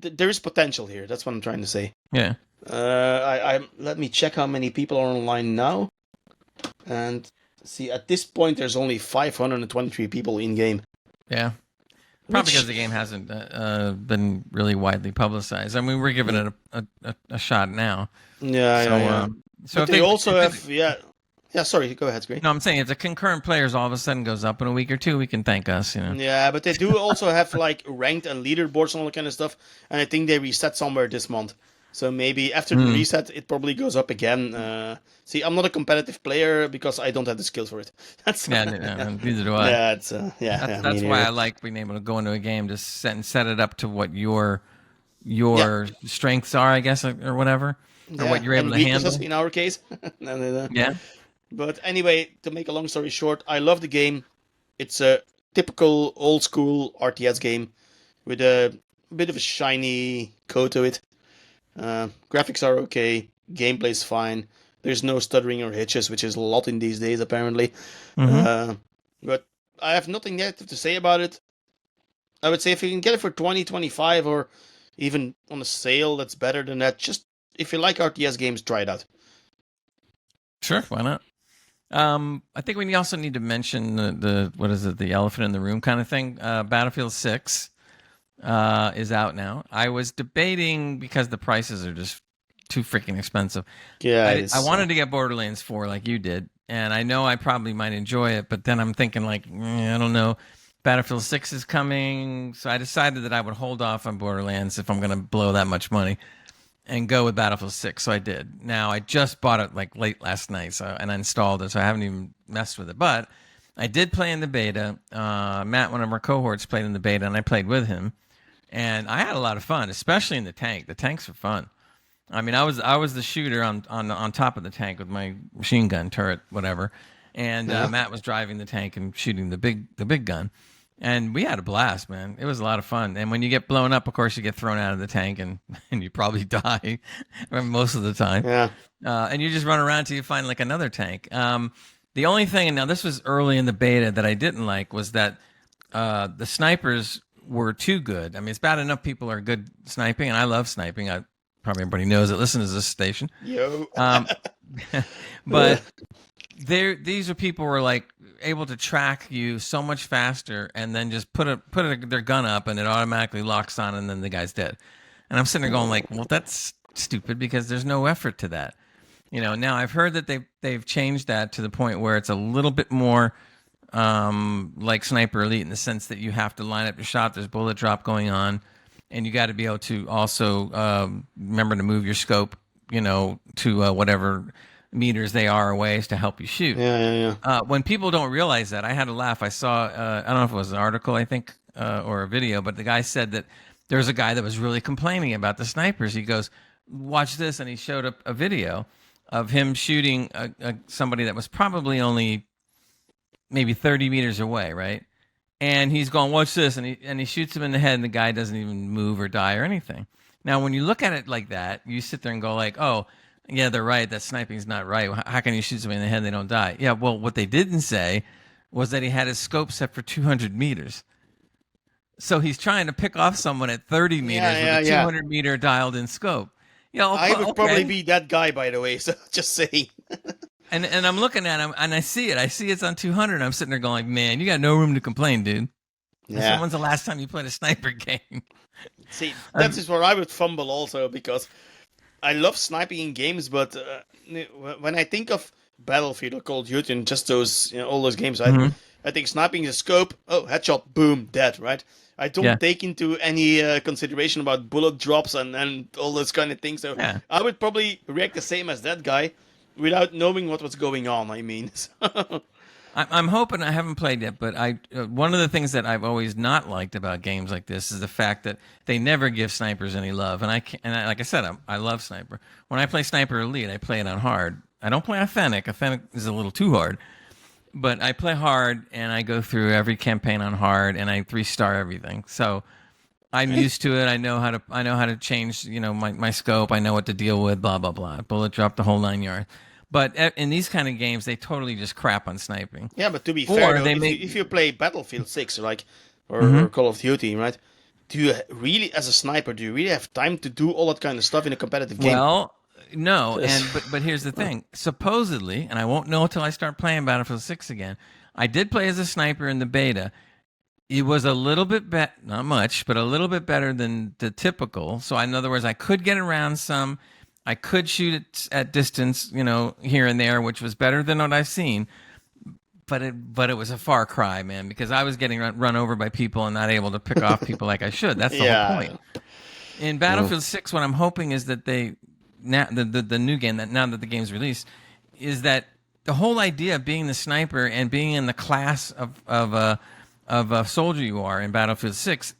There is potential here. That's what I'm trying to say. Yeah. Let me check how many people are online now. And see, at this point, there's only 523 people in game. Yeah. Probably because the game hasn't been really widely publicized. I mean, we're giving it a shot now. Yeah. So if they also have. Yeah, sorry, go ahead, Gray. No, I'm saying if the concurrent players all of a sudden goes up in a week or 2, we can thank us, Yeah, but they do also have like ranked and leaderboards and all that kind of stuff, and I think they reset somewhere this month. So maybe after the reset, it probably goes up again. See, I'm not a competitive player because I don't have the skills for it. Neither do I. That's why I like being able to go into a game, just set it up to what your strengths are, I guess, or whatever, or what you're able to handle. In our case. Yeah. But anyway, to make a long story short, I love the game. It's a typical old school RTS game with a a bit of a shiny coat to it. Graphics are okay. Gameplay's fine. There's no stuttering or hitches, which is a lot in these days, apparently. But I have nothing negative to say about it. I would say if you can get it for 20, 25, or even on a sale that's better than that, just if you like RTS games, try it out. Sure, why not? I think we also need to mention the what is it, the elephant in the room kind of thing. Battlefield 6 is out now. I was debating because the prices are just too freaking expensive. Yeah, I wanted to get Borderlands 4 like you did, and I know I probably might enjoy it, but then I'm thinking like, I don't know. Battlefield 6 is coming, so I decided that I would hold off on Borderlands if I'm going to blow that much money and go with Battlefield 6, so I did. Now, I just bought it like late last night, and I installed it, so I haven't even messed with it. But I did play in the beta. Matt, one of our cohorts, played in the beta, and I played with him. And I had a lot of fun, especially in the tank. The tanks were fun. I mean, I was the shooter on top of the tank with my machine gun turret, whatever. And Matt was driving the tank and shooting the big gun. And we had a blast, man. It was a lot of fun. And when you get blown up, of course, you get thrown out of the tank and you probably die most of the time. Yeah. And you just run around till you find like another tank. The only thing, and now this was early in the beta, that I didn't like was that the snipers were too good. I mean, it's bad enough people are good sniping, and I love sniping. Probably everybody knows that listens to this station. Yo. But these are people who are like able to track you so much faster, and then just put their gun up, and it automatically locks on, and then the guy's dead. And I'm sitting there going like, well, that's stupid because there's no effort to that. Now I've heard that they've changed that to the point where it's a little bit more like Sniper Elite in the sense that you have to line up your shot. There's bullet drop going on, and you got to be able to also remember to move your scope, to whatever meters they are away to help you shoot. Yeah. When people don't realize that, I had a laugh. I saw, I don't know if it was an article, I think, or a video, but the guy said that there's a guy that was really complaining about the snipers. He goes, watch this, and he showed up a video of him shooting somebody that was probably only maybe 30 meters away, right? And he's going, watch this, and he shoots him in the head, and the guy doesn't even move or die or anything. Now, when you look at it like that, you sit there and go like, oh, yeah, they're right. That sniping's not right. How can you shoot somebody in the head and they don't die? Yeah, well, what they didn't say was that he had his scope set for 200 meters. So he's trying to pick off someone at 30 meters with a 200-meter dialed-in scope. I would probably be that guy, by the way, so just saying. And I'm looking at him, and I see it. I see it's on 200, and I'm sitting there going, like, man, you got no room to complain, dude. Yeah. So when's the last time you played a sniper game? See, that is where I would fumble also, because I love sniping in games, but when I think of Battlefield or Call of Duty and just those, all those games, I think sniping is a scope, headshot, boom, dead, right? I don't take into any consideration about bullet drops and all those kind of things. So I would probably react the same as that guy without knowing what was going on, I mean. I'm hoping, I haven't played yet, but one of the things that I've always not liked about games like this is the fact that they never give snipers any love. And like I said, I love Sniper. When I play Sniper Elite, I play it on hard. I don't play Authentic. Authentic is a little too hard. But I play hard, and I go through every campaign on hard, and I 3-star everything. So I'm used to it. I know how to change, my scope. I know what to deal with. Blah blah blah. Bullet drop, the whole 9 yards. But in these kind of games, they totally just crap on sniping. Yeah, but to be fair, though, if you play Battlefield 6, or Call of Duty, right? Do you really, as a sniper, have time to do all that kind of stuff in a competitive game? Well, no, but here's the thing. Supposedly, and I won't know until I start playing Battlefield 6 again, I did play as a sniper in the beta. It was a little bit better, not much, but a little bit better than the typical. So in other words, I could get around some. I could shoot it at distance, here and there, which was better than what I've seen. But it was a far cry, man, because I was getting run over by people and not able to pick off people like I should. That's the whole point. In Battlefield 6, what I'm hoping is that the new game, that now that the game's released, is that the whole idea of being the sniper and being in the class of a soldier you are in Battlefield 6,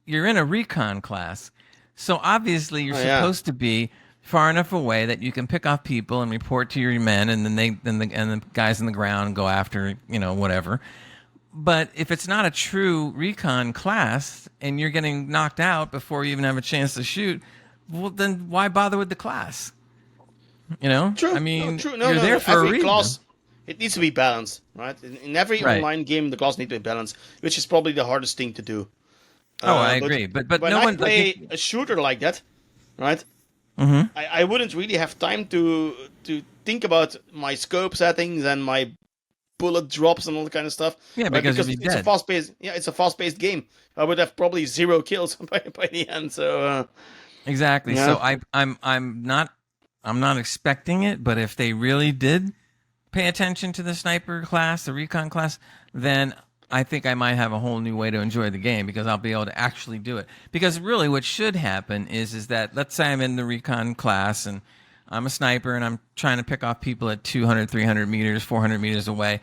you're in a recon class. So obviously you're supposed to be far enough away that you can pick off people and report to your men, and then the guys on the ground go after, whatever. But if it's not a true recon class and you're getting knocked out before you even have a chance to shoot, well, then why bother with the class? You know? True. I mean, true. you're there for a Every reason. class, it needs to be balanced, right? In every Right. online game, the class needs to be balanced, which is probably the hardest thing to do. Oh, I agree. But when no I one play a shooter like that, right? Mhm. I wouldn't really have time to think about my scope settings and my bullet drops and all that kind of stuff. Yeah, right? because because you'd be it's a dead. fast-paced. Yeah, it's a fast-paced game. I would have probably 0 kills by the end. So Exactly. Yeah. So I'm not expecting it, but if they really did pay attention to the sniper class, the recon class, then I think I might have a whole new way to enjoy the game because I'll be able to actually do it. Because really what should happen is that let's say I'm in the recon class and I'm a sniper and I'm trying to pick off people at 200, 300 meters, 400 meters away.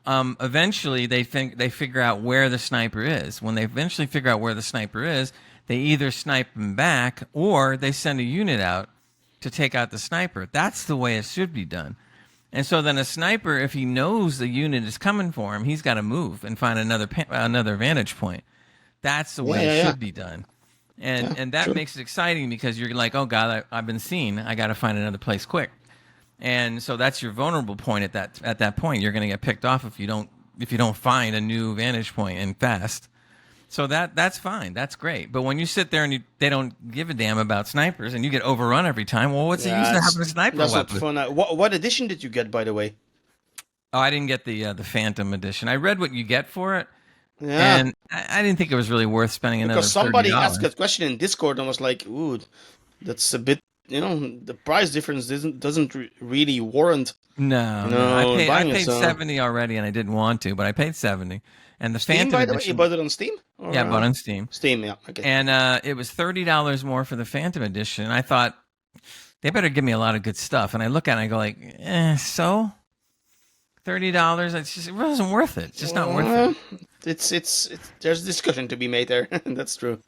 Eventually they figure out where the sniper is. When they eventually figure out where the sniper is, they either snipe him back or they send a unit out to take out the sniper. That's the way it should be done. And so then a sniper, if he knows the unit is coming for him, he's got to move and find another vantage point. That's the way it should be done. And that makes it exciting because you're like, oh God, I've been seen. I got to find another place quick. And so that's your vulnerable point at that point. You're going to get picked off if you don't find a new vantage point and fast. So that's fine. That's great. But when you sit there and they don't give a damn about snipers and you get overrun every time, well, what's the use of having a sniper That's weapon? not fun. What edition did you get, by the way? Oh, I didn't get the Phantom edition. I read what you get for it, Yeah. and I didn't think it was really worth spending another Because somebody $30. asked that question in Discord and was like, "Ooh, that's a bit, the price difference doesn't really warrant." No, No, I paid buying it, so- 70 already, and I didn't want to, but I paid 70. And the Steam, Phantom by the way, you edition, bought it on Steam? Or, yeah, I bought on Steam, Steam, yeah, okay. and it was $30 more for the Phantom edition. And I thought they better give me a lot of good stuff. And I look at it and I go like, so $30, it wasn't worth it. It's just not worth it. It's there's discussion to be made there. That's true.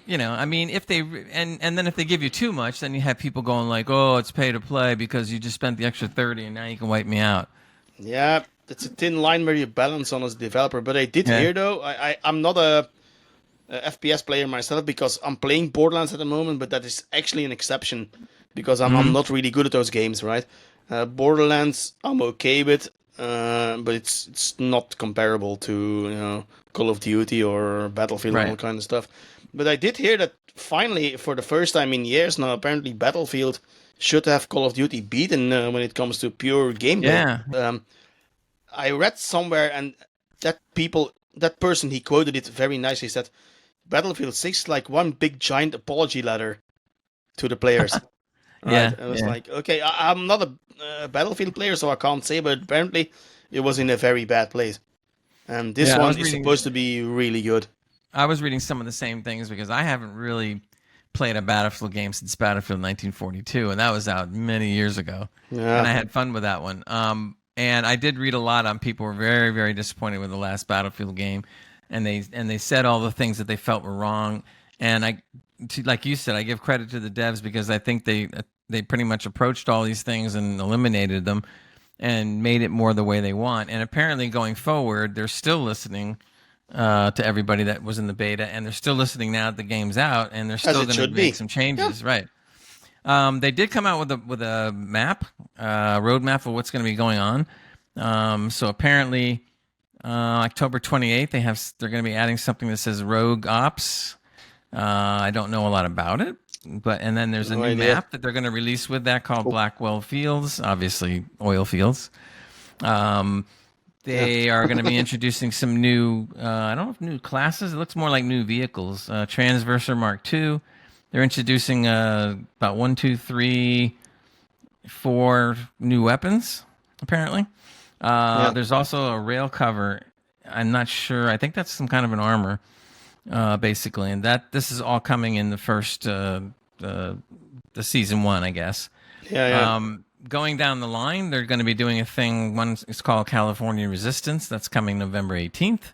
You know, I mean, if they and then if they give you too much, then you have people going like, "Oh, it's pay to play because you just spent the extra 30 and now you can wipe me out." Yeah, it's a thin line where you balance on as a developer. But I did hear though, I'm not a FPS player myself because I'm playing Borderlands at the moment, but that is actually an exception because I'm not really good at those games, right? Borderlands I'm okay with, but it's not comparable to Call of Duty or Battlefield and all kind of stuff. But I did hear that finally, for the first time in years now, apparently Battlefield should have Call of Duty beaten when it comes to pure gameplay. Yeah. I read somewhere, and that person, he quoted it very nicely. He said, Battlefield 6 is like one big giant apology letter to the players. Yeah. I was like, okay, I'm not a Battlefield player, so I can't say, but apparently it was in a very bad place. And this one is supposed to be really good. I was reading some of the same things because I haven't really played a Battlefield game since Battlefield 1942, and that was out many years ago. Yeah. And I had fun with that one. And I did read a lot on people were very, very disappointed with the last Battlefield game, and they said all the things that they felt were wrong. And like you said, I give credit to the devs because I think they pretty much approached all these things and eliminated them and made it more the way they want. And apparently going forward, they're still listening to everybody that was in the beta, and they're still listening now that the game's out, and they're still going to make some changes. Yeah. Right. They did come out with a map, roadmap of what's going to be going on. So apparently, October 28th, they're going to be adding something that says Rogue Ops. I don't know a lot about it, and then there's a new map that they're going to release with that called Blackwell Fields, obviously oil fields. They are going to be introducing some new, I don't know if new classes. It looks more like new vehicles. Transverser Mark II. They're introducing about 1, 2, 3, 4 new weapons, apparently. There's also a rail cover. I'm not sure. I think that's some kind of an armor, basically. And this is all coming in the first, the season 1, I guess. Going down the line, they're going to be doing a thing. One is called California Resistance. That's coming November 18th.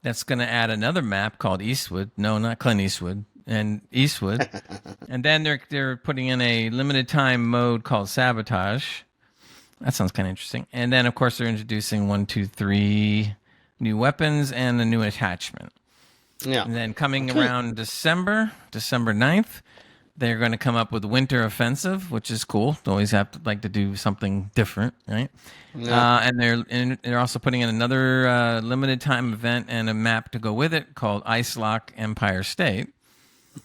That's going to add another map called Eastwood. No, not Clint Eastwood. And Eastwood. And then they're putting in a limited time mode called Sabotage. That sounds kind of interesting. And then, of course, they're introducing 1, 2, 3, new weapons, and a new attachment. Yeah. And then coming around December 9th, they're going to come up with Winter Offensive, which is cool. They always have to like to do something different, right? Yeah. And they're also putting in another limited time event and a map to go with it called Ice Lock Empire State.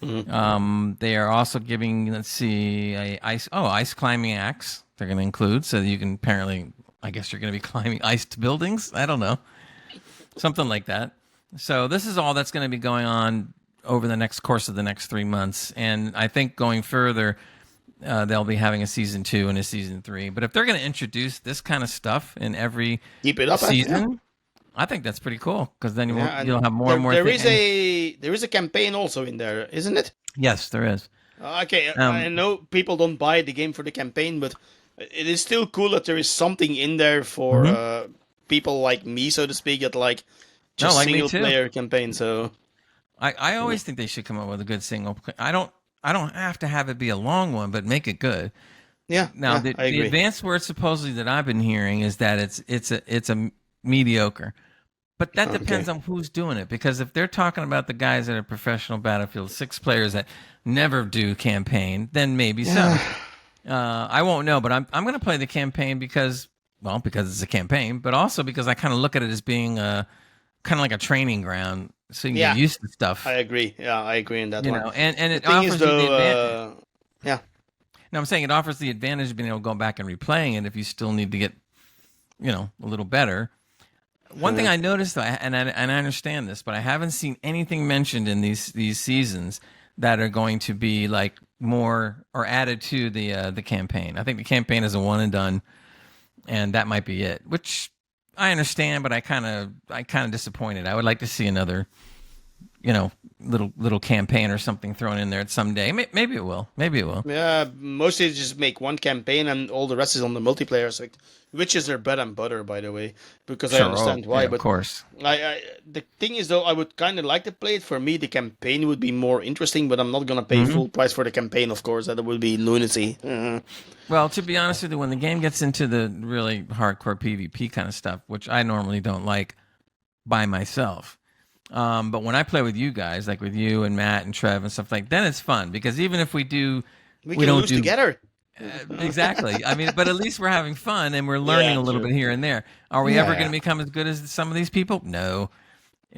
They are also giving, let's see, ice climbing axe. They're going to include, so that you can apparently, I guess you're going to be climbing iced buildings. I don't know, something like that. So this is all that's going to be going on over the next course of the next 3 months, and I think going further, they'll be having a season 2 and a season 3. But if they're going to introduce this kind of stuff in every Keep it up, season, I think that's pretty cool because then you'll have more and more. There is a campaign also in there, isn't it? Yes, there is. Okay, I know people don't buy the game for the campaign, but it is still cool that there is something in there for people like me, so to speak, that like just single player campaign. So I always think they should come up with a good single. I don't have to have it be a long one, but make it good. Yeah. Now I agree. the advanced word supposedly that I've been hearing is that it's a mediocre, but that depends on who's doing it. Because if they're talking about the guys that are professional Battlefield 6 players that never do campaign, then maybe so. I won't know, but I'm going to play the campaign because it's a campaign, but also because I kind of look at it as being kind of like a training ground, so you can get used to stuff. I agree. Yeah, I agree in that one. And it offers you the advantage. No, I'm saying it offers the advantage of being able to go back and replaying it if you still need to get, a little better. One thing I noticed, and I understand this, but I haven't seen anything mentioned in these seasons that are going to be like more or added to the campaign. I think the campaign is a one and done, and that might be it. Which I understand, but I kind of disappointed. I would like to see another, little campaign or something thrown in there someday. Maybe it will. Yeah, mostly just make one campaign and all the rest is on the multiplayer aspect, which is their bread and butter, by the way, because I understand why. But of course, the thing is, though, I would kind of like to play it. For me, the campaign would be more interesting, but I'm not gonna pay full price for the campaign. Of course, that would be lunacy. Well, to be honest with you, when the game gets into the really hardcore PvP kind of stuff, which I normally don't like by myself. But when I play with you guys, like with you and Matt and Trev and stuff like that, then it's fun because even if we can don't lose together. Exactly. I mean, but at least we're having fun and we're learning a little bit here and there. Are we ever going to become as good as some of these people? No.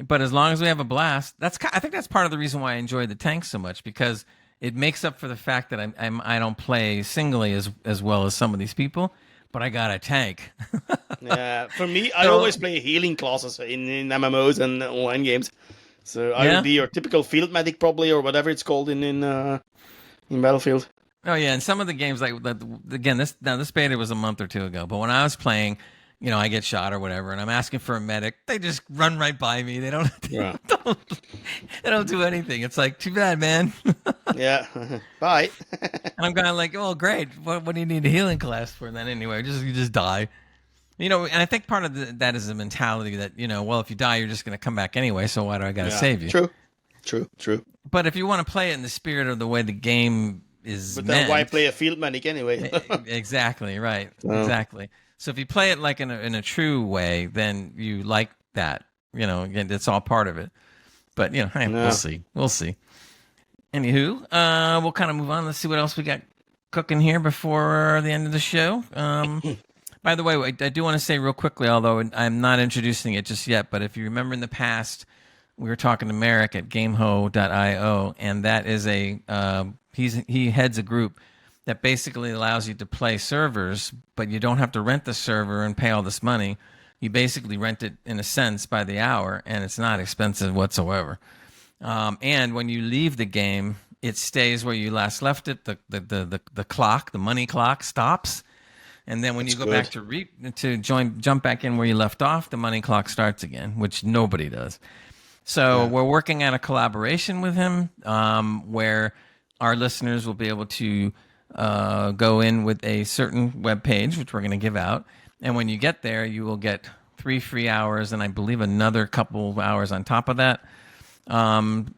But as long as we have a blast, I think that's part of the reason why I enjoy the tank so much, because it makes up for the fact that I don't play singly as well as some of these people. But I got a tank. Yeah, for me, I always play healing classes in MMOs and online games. So I would be your typical field medic probably, or whatever it's called in Battlefield. Oh yeah, and some of the games like again, this beta was a month or two ago. But when I was playing, I get shot or whatever, and I'm asking for a medic, they just run right by me. They don't do anything. It's like, too bad, man. Yeah, bye. And I'm kind of like, oh, great. What do you need a healing class for then? Anyway, you just die. And I think part of that is the mentality that well, if you die, you're just going to come back anyway. So why do I got to save you? True. But if you want to play it in the spirit of the way the game is, but then why play a field medic anyway? Exactly right. Exactly. So if you play it like in a true way, then you like that. Again, it's all part of it. But hey, we'll see. Anywho, we'll kind of move on. Let's see what else we got cooking here before the end of the show. By the way, I do want to say real quickly, although I'm not introducing it just yet, but if you remember in the past, we were talking to Merrick at GameHo.io, and that is he heads a group that basically allows you to play servers, but you don't have to rent the server and pay all this money. You basically rent it, in a sense, by the hour, and it's not expensive whatsoever. And when you leave the game, it stays where you last left it. The clock, the money clock, stops, and then when you go back to jump back in where you left off, the money clock starts again, which nobody does. So we're working on a collaboration with him, where our listeners will be able to go in with a certain web page, which we're going to give out. And when you get there, you will get 3 free hours, and I believe another couple of hours on top of that, and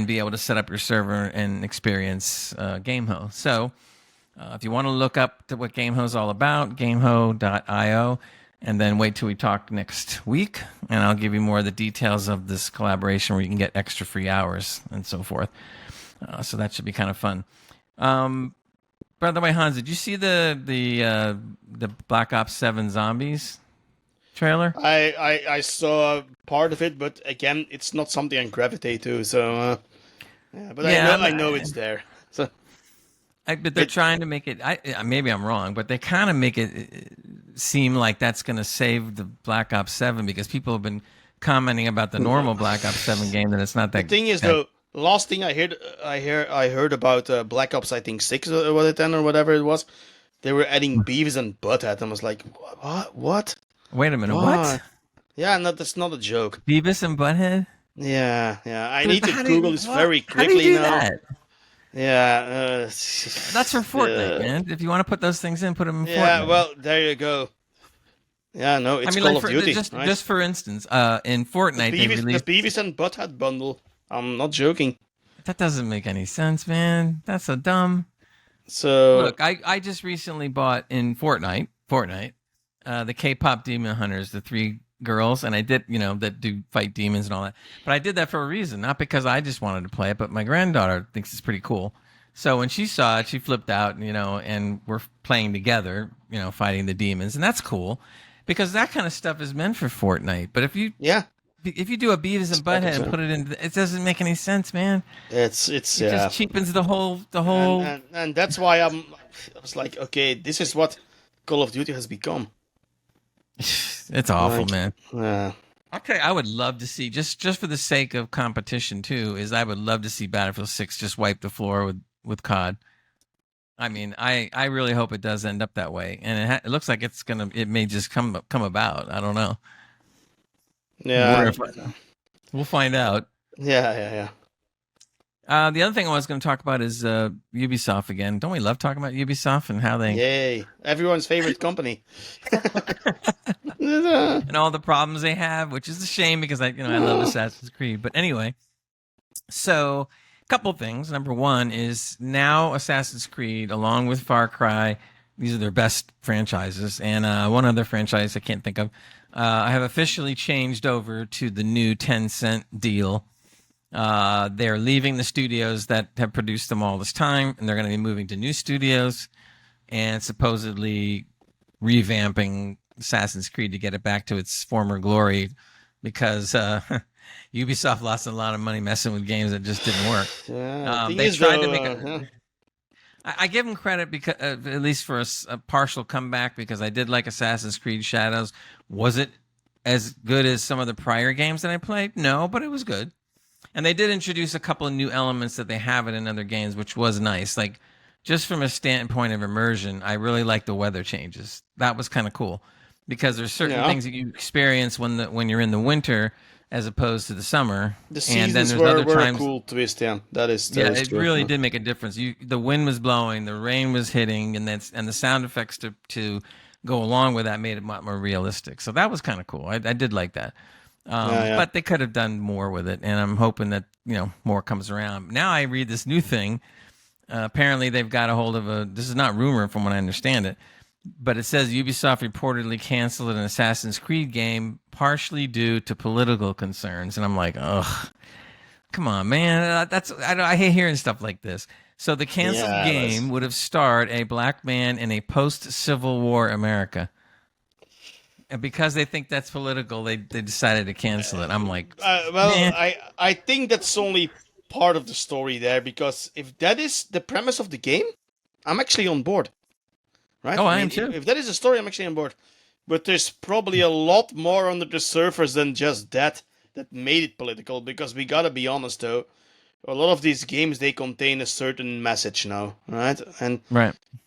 be able to set up your server and experience GameHo. So if you want to look up to what GameHo is all about, GameHo.io, and then wait till we talk next week, and I'll give you more of the details of this collaboration where you can get extra free hours and so forth. So that should be kind of fun. By the way, Hans, did you see the Black Ops 7 Zombies trailer? I saw part of it, but again, it's not something I gravitate to. So, but Yeah, I know it's there. So, but they're trying to make it. Maybe I'm wrong, but they kind of make it seem like that's going to save the Black Ops 7 because people have been commenting about the normal Black Ops 7 game that it's not that. The thing is, though, last thing I heard about Black Ops, I think 6 or was it 10 or whatever it was. They were adding Beavis and Butthead, and I was like, what? Wait a minute, what? Yeah, no, that's not a joke. Beavis and Butthead? Yeah. I Dude, need to Google this very quickly how do you do now. that? Yeah, That's for Fortnite, man. If you want to put those things in, put them in Fortnite. Yeah, well, there you go. Yeah, no, it's Call of Duty. Right? Just for instance, in Fortnite, they released the Beavis and Butthead bundle. I'm not joking. That doesn't make any sense, man. That's so dumb. So look, I just recently bought in Fortnite, the K-pop Demon Hunters, the 3 girls, and I did, that do fight demons and all that. But I did that for a reason, not because I just wanted to play it, but my granddaughter thinks it's pretty cool. So when she saw it, she flipped out, and we're playing together, fighting the demons, and that's cool, because that kind of stuff is meant for Fortnite. But if you do a Beavis and Butthead and put it in, it doesn't make any sense, man. It just cheapens the whole. And that's why I was like, okay, this is what Call of Duty has become. It's awful, man. Yeah. Okay, I would love to see, just for the sake of competition too, I would love to see Battlefield 6 just wipe the floor with COD. I mean, I really hope it does end up that way, and it looks like it may just come about. I don't know. Yeah. We'll find out. Yeah. The other thing I was going to talk about is Ubisoft again. Don't we love talking about Ubisoft and how they... Yay. Everyone's favorite company. And all the problems they have, which is a shame because I love Assassin's Creed. But anyway, so a couple things. Number one is now Assassin's Creed, along with Far Cry, these are their best franchises. And one other franchise I can't think of. I have officially changed over to the new Tencent deal. They're leaving the studios that have produced them all this time, and they're going to be moving to new studios and supposedly revamping Assassin's Creed to get it back to its former glory, because Ubisoft lost a lot of money messing with games that just didn't work. They tried to make I give them credit because at least for a partial comeback, because I did like Assassin's Creed Shadows. Was it as good as some of the prior games that I played? No, but it was good. And they did introduce a couple of new elements that they haven't in other games, which was nice. Like, just from a standpoint of immersion, I really like the weather changes. That was kind of cool, because there's certain things that you experience when you're in the winter as opposed to the summer. The seasons were a cool twist, yeah. That is true. Really did make a difference. The wind was blowing, the rain was hitting, and the sound effects to go along with that made it much more realistic. So that was kind of cool. I did like that. But they could have done more with it, and I'm hoping that more comes around. Now I read this new thing. Apparently they've got a hold of this is not rumor from what I understand it, but it says Ubisoft reportedly canceled an Assassin's Creed game partially due to political concerns. And I'm like, ugh, come on, man. I hate hearing stuff like this. So the canceled game would have starred a black man in a post-Civil War America. And because they think that's political, they decided to cancel it. I'm like, I think that's only part of the story there, because if that is the premise of the game, I'm actually on board. Right? Oh, I am too. If that is the story, I'm actually on board. But there's probably a lot more under the surface than just that made it political, because we gotta be honest though, a lot of these games, they contain a certain message now, right? And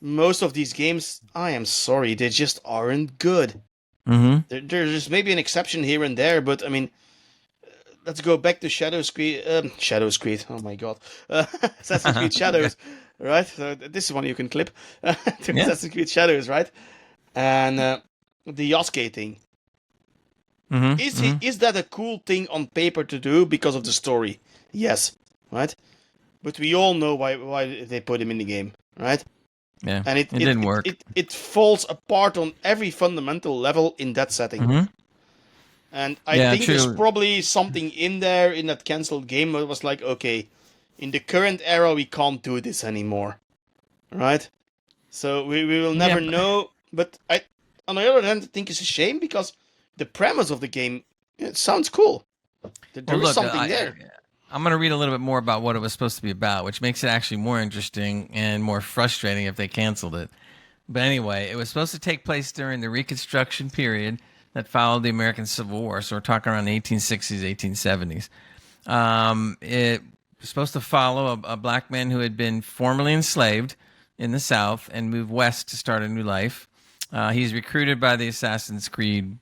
most of these games, I am sorry, they just aren't good. Mm-hmm. There's maybe an exception here and there, but I mean, let's go back to Shadows Creed. Oh my god, Assassin's Creed Shadows, right? So this is one you can clip. Assassin's Creed Shadows, right? And the Yasuke thing. Is that a cool thing on paper to do because of the story? Yes, right. But we all know why they put him in the game, right? Yeah, and it didn't work. It falls apart on every fundamental level in that setting. Mm-hmm. And I Yeah, think there's true. probably something in there in that cancelled game that was like, okay, in the current era we can't do this anymore, right? So we will never Yeah, know. But on the other hand, I think it's a shame because the premise of the game, it sounds cool. There well, is look, something there. I'm going to read a little bit more about what it was supposed to be about, which makes it actually more interesting and more frustrating if they canceled it. But anyway, it was supposed to take place during the Reconstruction period that followed the American Civil War. So we're talking around the 1860s, 1870s. It was supposed to follow a black man who had been formerly enslaved in the South and moved west to start a new life. He's recruited by the Assassin's Creed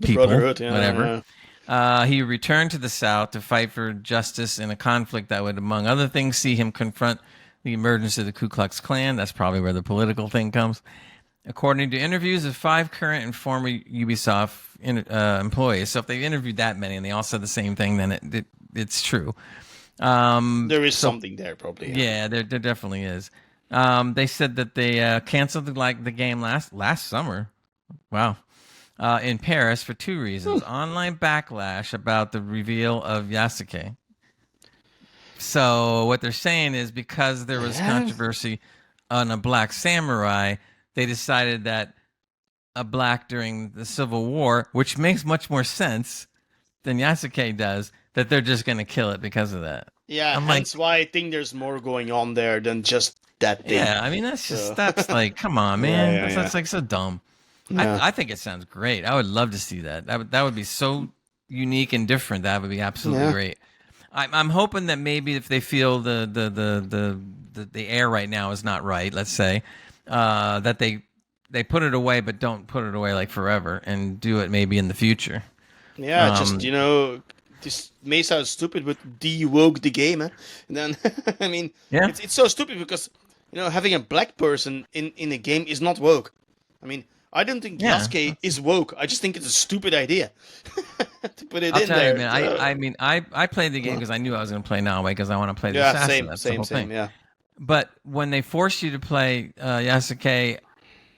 people, Brotherhood, yeah, whatever. yeah. He returned to the South to fight for justice in a conflict that would, among other things, see him confront the emergence of the Ku Klux Klan. That's probably where the political thing comes. According to interviews of 5 current and former Ubisoft employees, so if they interviewed that many and they all said the same thing, then it's true. There is something there, probably. Yeah, there definitely is. They said that they canceled the game last summer. Wow. In Paris for 2 reasons. Online backlash about the reveal of Yasuke. So what they're saying is because there was controversy on a black samurai, they decided that a black during the Civil War, which makes much more sense than Yasuke does, that they're just going to kill it because of that. Yeah, hence why I think there's more going on there than just that thing. Yeah, I mean, that's like, come on, man. That's like so dumb. Yeah. I think it sounds great. I would love to see that. That would be so unique and different. That would be absolutely great. I'm hoping that maybe if they feel the air right now is not right, let's say, that they put it away, but don't put it away like forever, and do it maybe in the future. Yeah, just this may sound stupid, but de-woke the game. And then I mean, it's so stupid because having a black person in a game is not woke. I mean, I don't think Yasuke is woke. I just think it's a stupid idea to put it I'll in tell there. you, man. I played the game because I knew I was going to play Naomi because I want to play the assassin. That's the whole thing. Yeah. But when they forced you to play Yasuke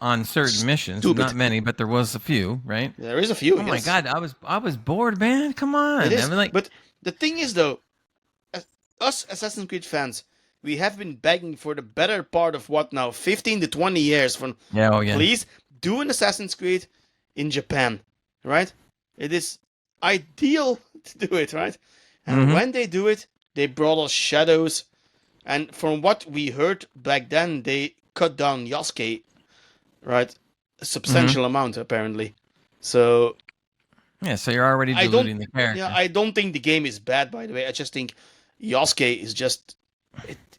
on certain missions, not many, but there was a few, right? There is a few. Oh my god, I was bored, man. Come on. It is. I mean, like, but the thing is, though, us Assassin's Creed fans, we have been begging for the better part of 15 to 20 years from. Please do an Assassin's Creed in Japan, right? It is ideal to do it, right? And when they do it, they brought us Shadows. And from what we heard back then, they cut down Yasuke, right? A substantial amount, apparently. So... Yeah, so you're already diluting the character. Yeah, I don't think the game is bad, by the way. I just think Yasuke is just...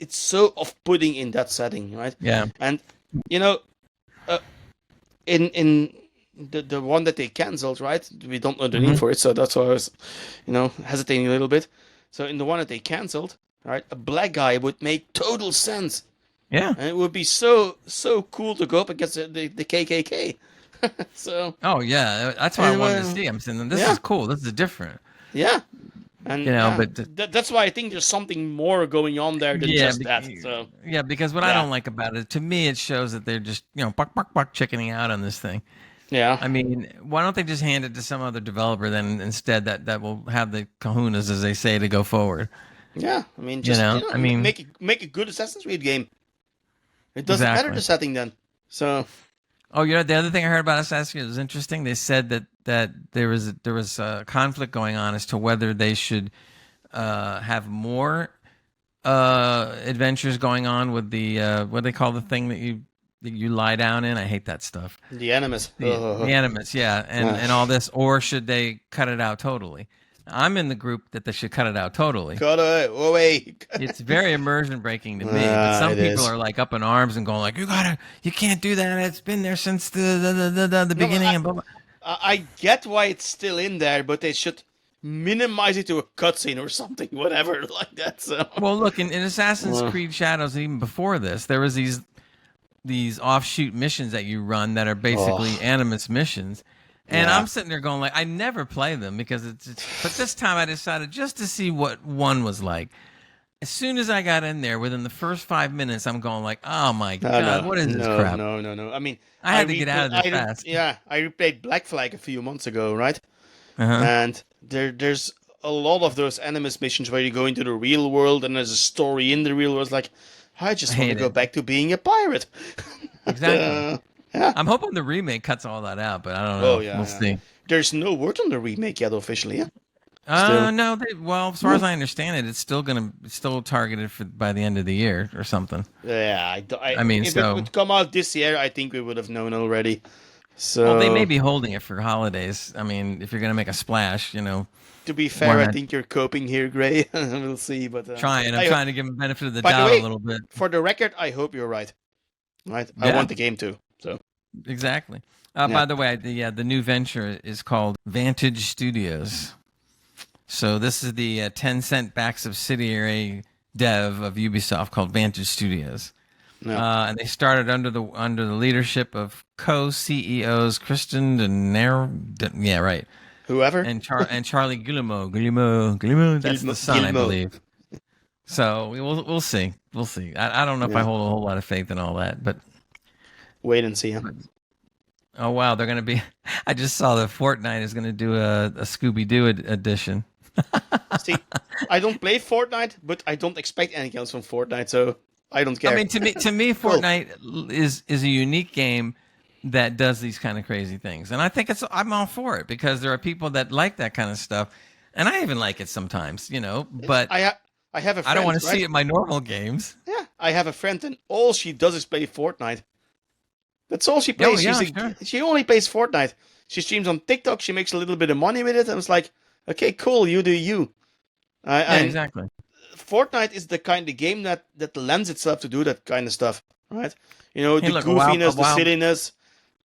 It's so off-putting in that setting, right? Yeah. And, in the one that they cancelled, right? We don't know the name for it, so that's why I was, hesitating a little bit. So in the one that they cancelled, right, a black guy would make total sense. Yeah. And it would be so cool to go up against the KKK. So. Oh yeah, that's what I wanted to see. I'm saying this is cool. This is different. Yeah. And but that's why I think there's something more going on there than just that. So. Yeah, because what I don't like about it, to me, it shows that they're just buck chickening out on this thing. Yeah. I mean, why don't they just hand it to some other developer then instead that will have the kahunas, as they say, to go forward? Yeah, I mean, just make a good Assassin's Creed game. It doesn't matter the setting then. So. Oh, the other thing I heard about Assassin's Creed was interesting. They said that there was a conflict going on as to whether they should have more adventures going on with the what do they call the thing that you lie down in. I hate that stuff. The Animus. The Animus, yeah, and all this, or should they cut it out totally? I'm in the group that they should cut it out totally. Cut it away. It's very immersion breaking to me, but some people are like up in arms and going like, you can't do that. It's been there since the beginning. And blah, blah. I get why it's still in there, but they should minimize it to a cutscene or something, whatever like that. So. Well, look, in Assassin's Creed Shadows, even before this, there was these offshoot missions that you run that are basically Animus missions. And I'm sitting there going like, I never play them because it's but this time I decided just to see what one was like. as soon as I got in there, within the first 5 minutes, I'm going like, "Oh my No, god, no, what is this no, crap?" no, no, no. I mean, I had to get out of there fast. I replayed Black Flag a few months ago, right? Uh-huh. And there's a lot of those Animus missions where you go into the real world and there's a story in the real world. It's like, I just I want to hate go it. back to being a pirate. Exactly. Yeah. I'm hoping the remake cuts all that out, but I don't Oh know. yeah, We'll yeah. see. There's no word on the remake yet officially. Yeah. Still. No, well, as far as I understand it, it's still targeted for by the end of the year or something. Yeah. I mean, If it so would come out this year, I think we would have known already. well, they may So be holding it for holidays. I mean, if you're gonna make a splash, to be why fair, I not? think you're coping here, Gray. We'll see, but I'm I, trying to give them benefit of the by the doubt a way, little bit. for the record, I hope you're right. Right? I Yeah, want the game too. So exactly. yeah. By the way, the new venture is called Vantage Studios. So this is the Tencent backed subsidiary dev of Ubisoft called Vantage Studios. Yeah. And they started under the leadership of co-CEOs Kristen yeah, right, Whoever. and Charlie Guillemot. That's the son, I Guillemot. believe. So we'll see. We'll see. I don't know if I Yeah. hold a whole lot of faith in all that, but Wait and see. Huh? oh wow, they're gonna be. I just saw that Fortnite is gonna do a Scooby Doo edition. See, I don't play Fortnite, but I don't expect anything else from Fortnite, so I don't care. I mean, to me, Fortnite is a unique game that does these kind of crazy things, and I think I'm all for it because there are people that like that kind of stuff, and I even like it sometimes, But I have a friend. I don't want to right? see it in my normal games. Yeah, I have a friend, and all she does is play Fortnite. That's all she plays. yeah, sure. She only plays Fortnite. She streams on TikTok. She makes a little bit of money with it. And it's like, okay, cool, you do you. Yeah, exactly. Fortnite is the kind of game that lends itself to do that kind of stuff, right? The look, goofiness, the a while- silliness.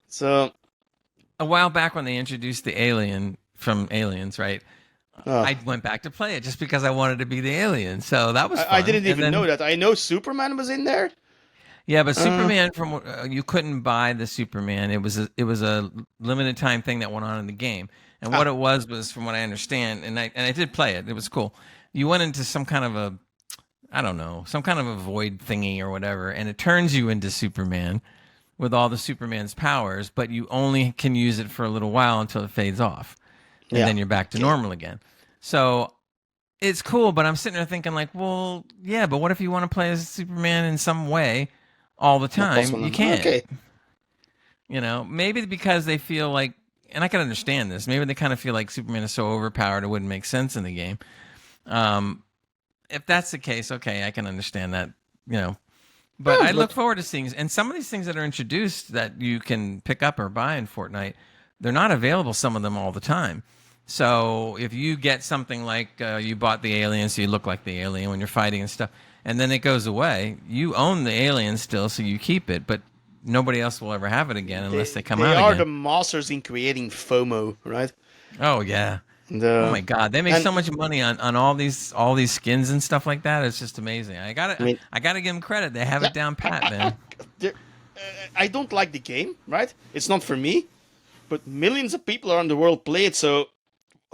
So A while back when they introduced the alien from Aliens, right? I went back to play it just because I wanted to be the alien. So that was fun. I didn't And even then- know that. I know Superman was in there. Yeah, but Superman you couldn't buy the Superman. It was a limited time thing that went on in the game. And what it was from what I understand, and I did play it. It was cool. You went into some kind of some kind of a void thingy or whatever, and it turns you into Superman with all the Superman's powers, but you only can use it for a little while until it fades off. And then you're back to normal again. So it's cool, but I'm sitting there thinking like, well, yeah, but what if you want to play as Superman in some way all the time? You can't. Okay. Maybe because they feel like, and I can understand this, maybe they kind of feel like Superman is so overpowered it wouldn't make sense in the game. If that's the case, okay, I can understand that, But I look forward to seeing, and some of these things that are introduced that you can pick up or buy in Fortnite, they're not available, some of them, all the time. So if you get something like you bought the alien, so you look like the alien when you're fighting and stuff, and then it goes away, you own the alien still, so you keep it, but nobody else will ever have it again unless they come out again. They are the masters in creating FOMO, right? Oh, yeah. Oh my God, they make so much money on all these skins and stuff like that. It's just amazing. I gotta give them credit. They have it down pat, man. I don't like the game, right? It's not for me, but millions of people around the world play it. So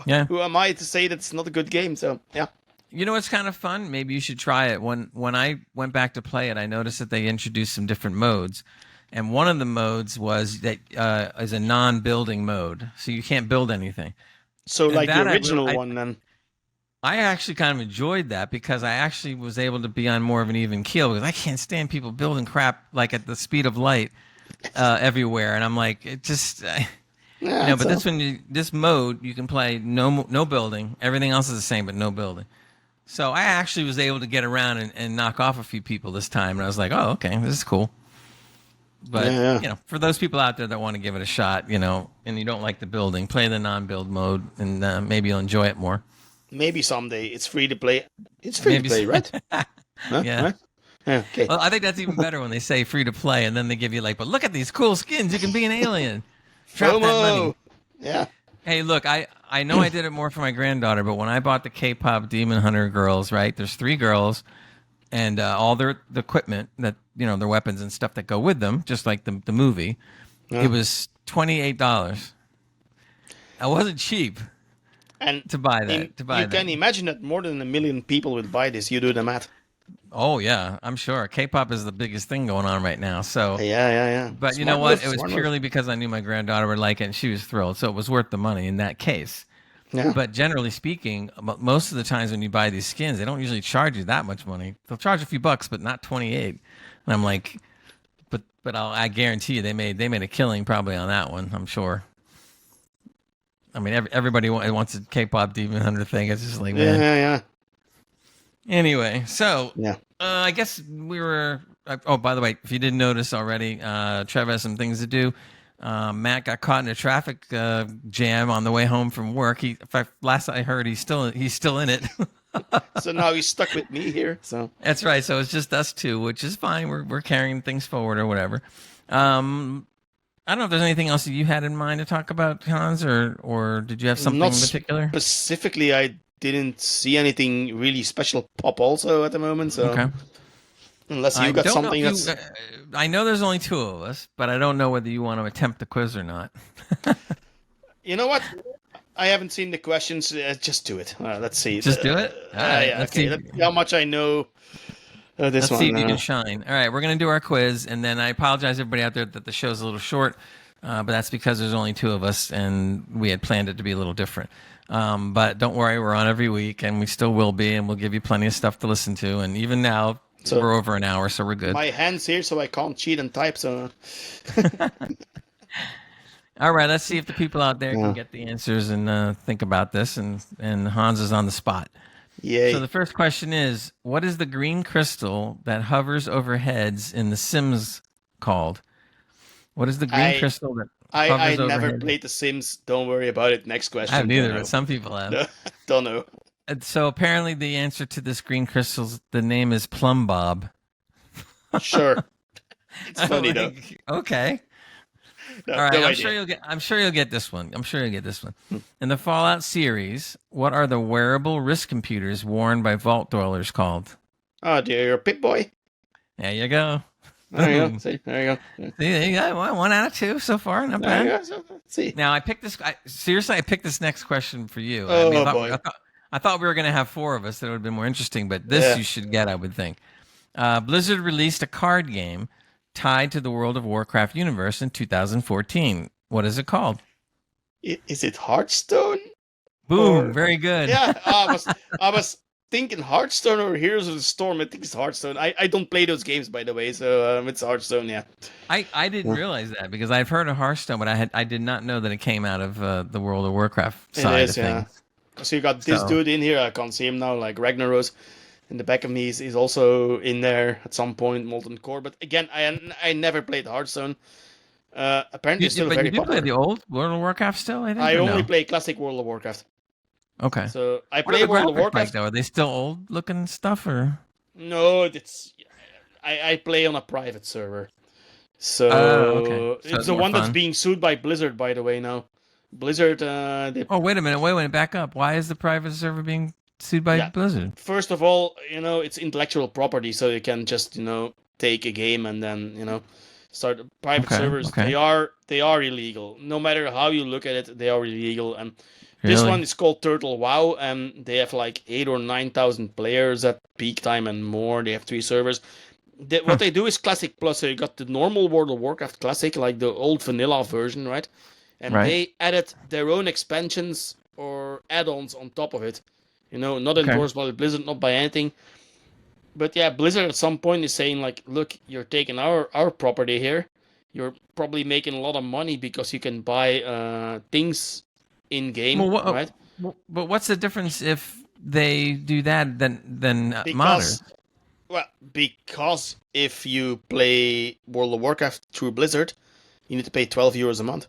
yeah, who am I to say that it's not a good game? So yeah. You know what's kind of fun? Maybe you should try it. When I went back to play it, I noticed that they introduced some different modes, and one of the modes was that is a non-building mode, so you can't build anything. So And like the that original one then. I actually kind of enjoyed that because I actually was able to be on more of an even keel because I can't stand people building crap like at the speed of light everywhere, and I'm like, it just. But this mode you can play no building. Everything else is the same, but no building. So I actually was able to get around and knock off a few people this time, and I was like, oh, okay, this is cool. But for those people out there that want to give it a shot, and you don't like the building, play the non-build mode, and maybe you'll enjoy it more. Maybe someday it's free to play. It's free to play, right? Huh? Yeah. Right? Yeah. Okay. Well, I think that's even better when they say free to play, and then they give you but look at these cool skins. You can be an alien. Drop that money. Yeah. Hey, look, I know I did it more for my granddaughter, but when I bought the K-pop Demon Hunter girls, right? There's 3 girls, and all the equipment that their weapons and stuff that go with them, just like the movie. Yeah. It was $28. It wasn't cheap. And to buy that. you can imagine that more than 1 million people would buy this. You do the math. Oh yeah, I'm sure. K-pop is the biggest thing going on right now. So, Yeah. but you know Smart what? move, It was smart move. purely because I knew my granddaughter would like it, and she was thrilled. So it was worth the money in that case. Yeah. But generally speaking, most of the times when you buy these skins, they don't usually charge you that much money. They'll charge a few bucks, but not 28. And I'm like, but I guarantee you they made a killing probably on that one. I'm sure. I mean, everybody wants a K-pop Demon Hunter thing. It's just like, man. Yeah. Anyway, so Yeah. I guess we were. Oh, by the way, if you didn't notice already, Trev has some things to do. Matt got caught in a traffic jam on the way home from work. In fact, last I heard, he's still in it. So now he's stuck with me here. So That's right. So it's just us two, which is fine. We're carrying things forward or whatever. I don't know if there's anything else that you had in mind to talk about, Hans, or did you have something not in particular? specifically, I didn't see anything really special pop also at the moment. So Okay. unless you got don't know something if that's I know there's only two of us, but I don't know whether you want to attempt the quiz or not. You know what? I haven't seen the questions. Just do it. Let's see. Just do it? All right, yeah, let's okay. see. Let's see how much I know. This Let's one. see if you can shine. All right, we're going to do our quiz, and then I apologize everybody out there that the show's a little short, but that's because there's only two of us, and we had planned it to be a little different. But don't worry, we're on every week, and we still will be, and we'll give you plenty of stuff to listen to. And even now, So- we're over an hour, so we're good. My hand's here, so I can't cheat and type. So All right, let's see if the people out there can get the answers and think about this. And Hans is on the spot. yay. So the first question is, what is the green crystal that hovers over heads in The Sims called? What is the green crystal that I hovers over never heads? played The Sims. Don't worry about it. Next question. I have neither, Don't but some people have. know. Don't know. And so apparently the answer to this green crystal, the name is Plum Bob. Sure. It's funny though. Okay. No, All right, no I'm idea. sure you'll get this one. In the Fallout series, what are the wearable wrist computers worn by vault dwellers called? Oh, dear, you're a Pip Boy. There you go. There you go. See, there you go. Yeah. See, there you go. One out of two so far. Not There you bad. go. So, let's see. Now I picked this. Seriously, I picked this next question for you. Oh, I thought, boy. I thought we were going to have four of us. That would have been more interesting. But this Yeah. you should get, I would think. Blizzard released a card game tied to the World of Warcraft universe in 2014. What is it called? Is it Hearthstone? Boom! Or- Very good. Yeah, I was thinking Hearthstone or Heroes of the Storm. I think it's Hearthstone. I don't play those games, by the way, so it's Hearthstone. Yeah. I didn't realize that because I've heard of Hearthstone, but I did not know that it came out of the World of Warcraft side It is, of yeah. things. So you got this So- dude in here. I can't see him now. Like Ragnarök in the back of me is also in there at some point. Molten Core, but again, I never played Hearthstone. Apparently, it's still But very you do popular. play the old World of Warcraft still? I think. I or only no? play classic World of Warcraft. Okay. So I What are play the World of graphics like, Warcraft. though? Are they still old looking stuff or? No, it's I play on a private server. So, Oh, okay. So it's it's the more one that's fun. being sued by Blizzard, by the way. Now, Blizzard. They, Oh, wait a minute. Back up. Why is the private server being sued by Yeah. Blizzard? first of all, it's intellectual property, so you can just take a game and then start private Okay, servers. okay. They are illegal. No matter how you look at it, they are illegal. And this Really? one is called Turtle WoW, and they have like 8,000 or 9,000 players at peak time and more. They have 3 servers. What they do is Classic Plus. So you got the normal World of Warcraft Classic, like the old vanilla version, right? And Right. they added their own expansions or add-ons on top of it. Not Okay. endorsed by Blizzard, not by anything. But yeah, Blizzard at some point is saying like, look, you're taking our property here. You're probably making a lot of money because you can buy things in game, Well, right? But what's the difference if they do that than modern? Because if you play World of Warcraft through Blizzard, you need to pay €12 a month.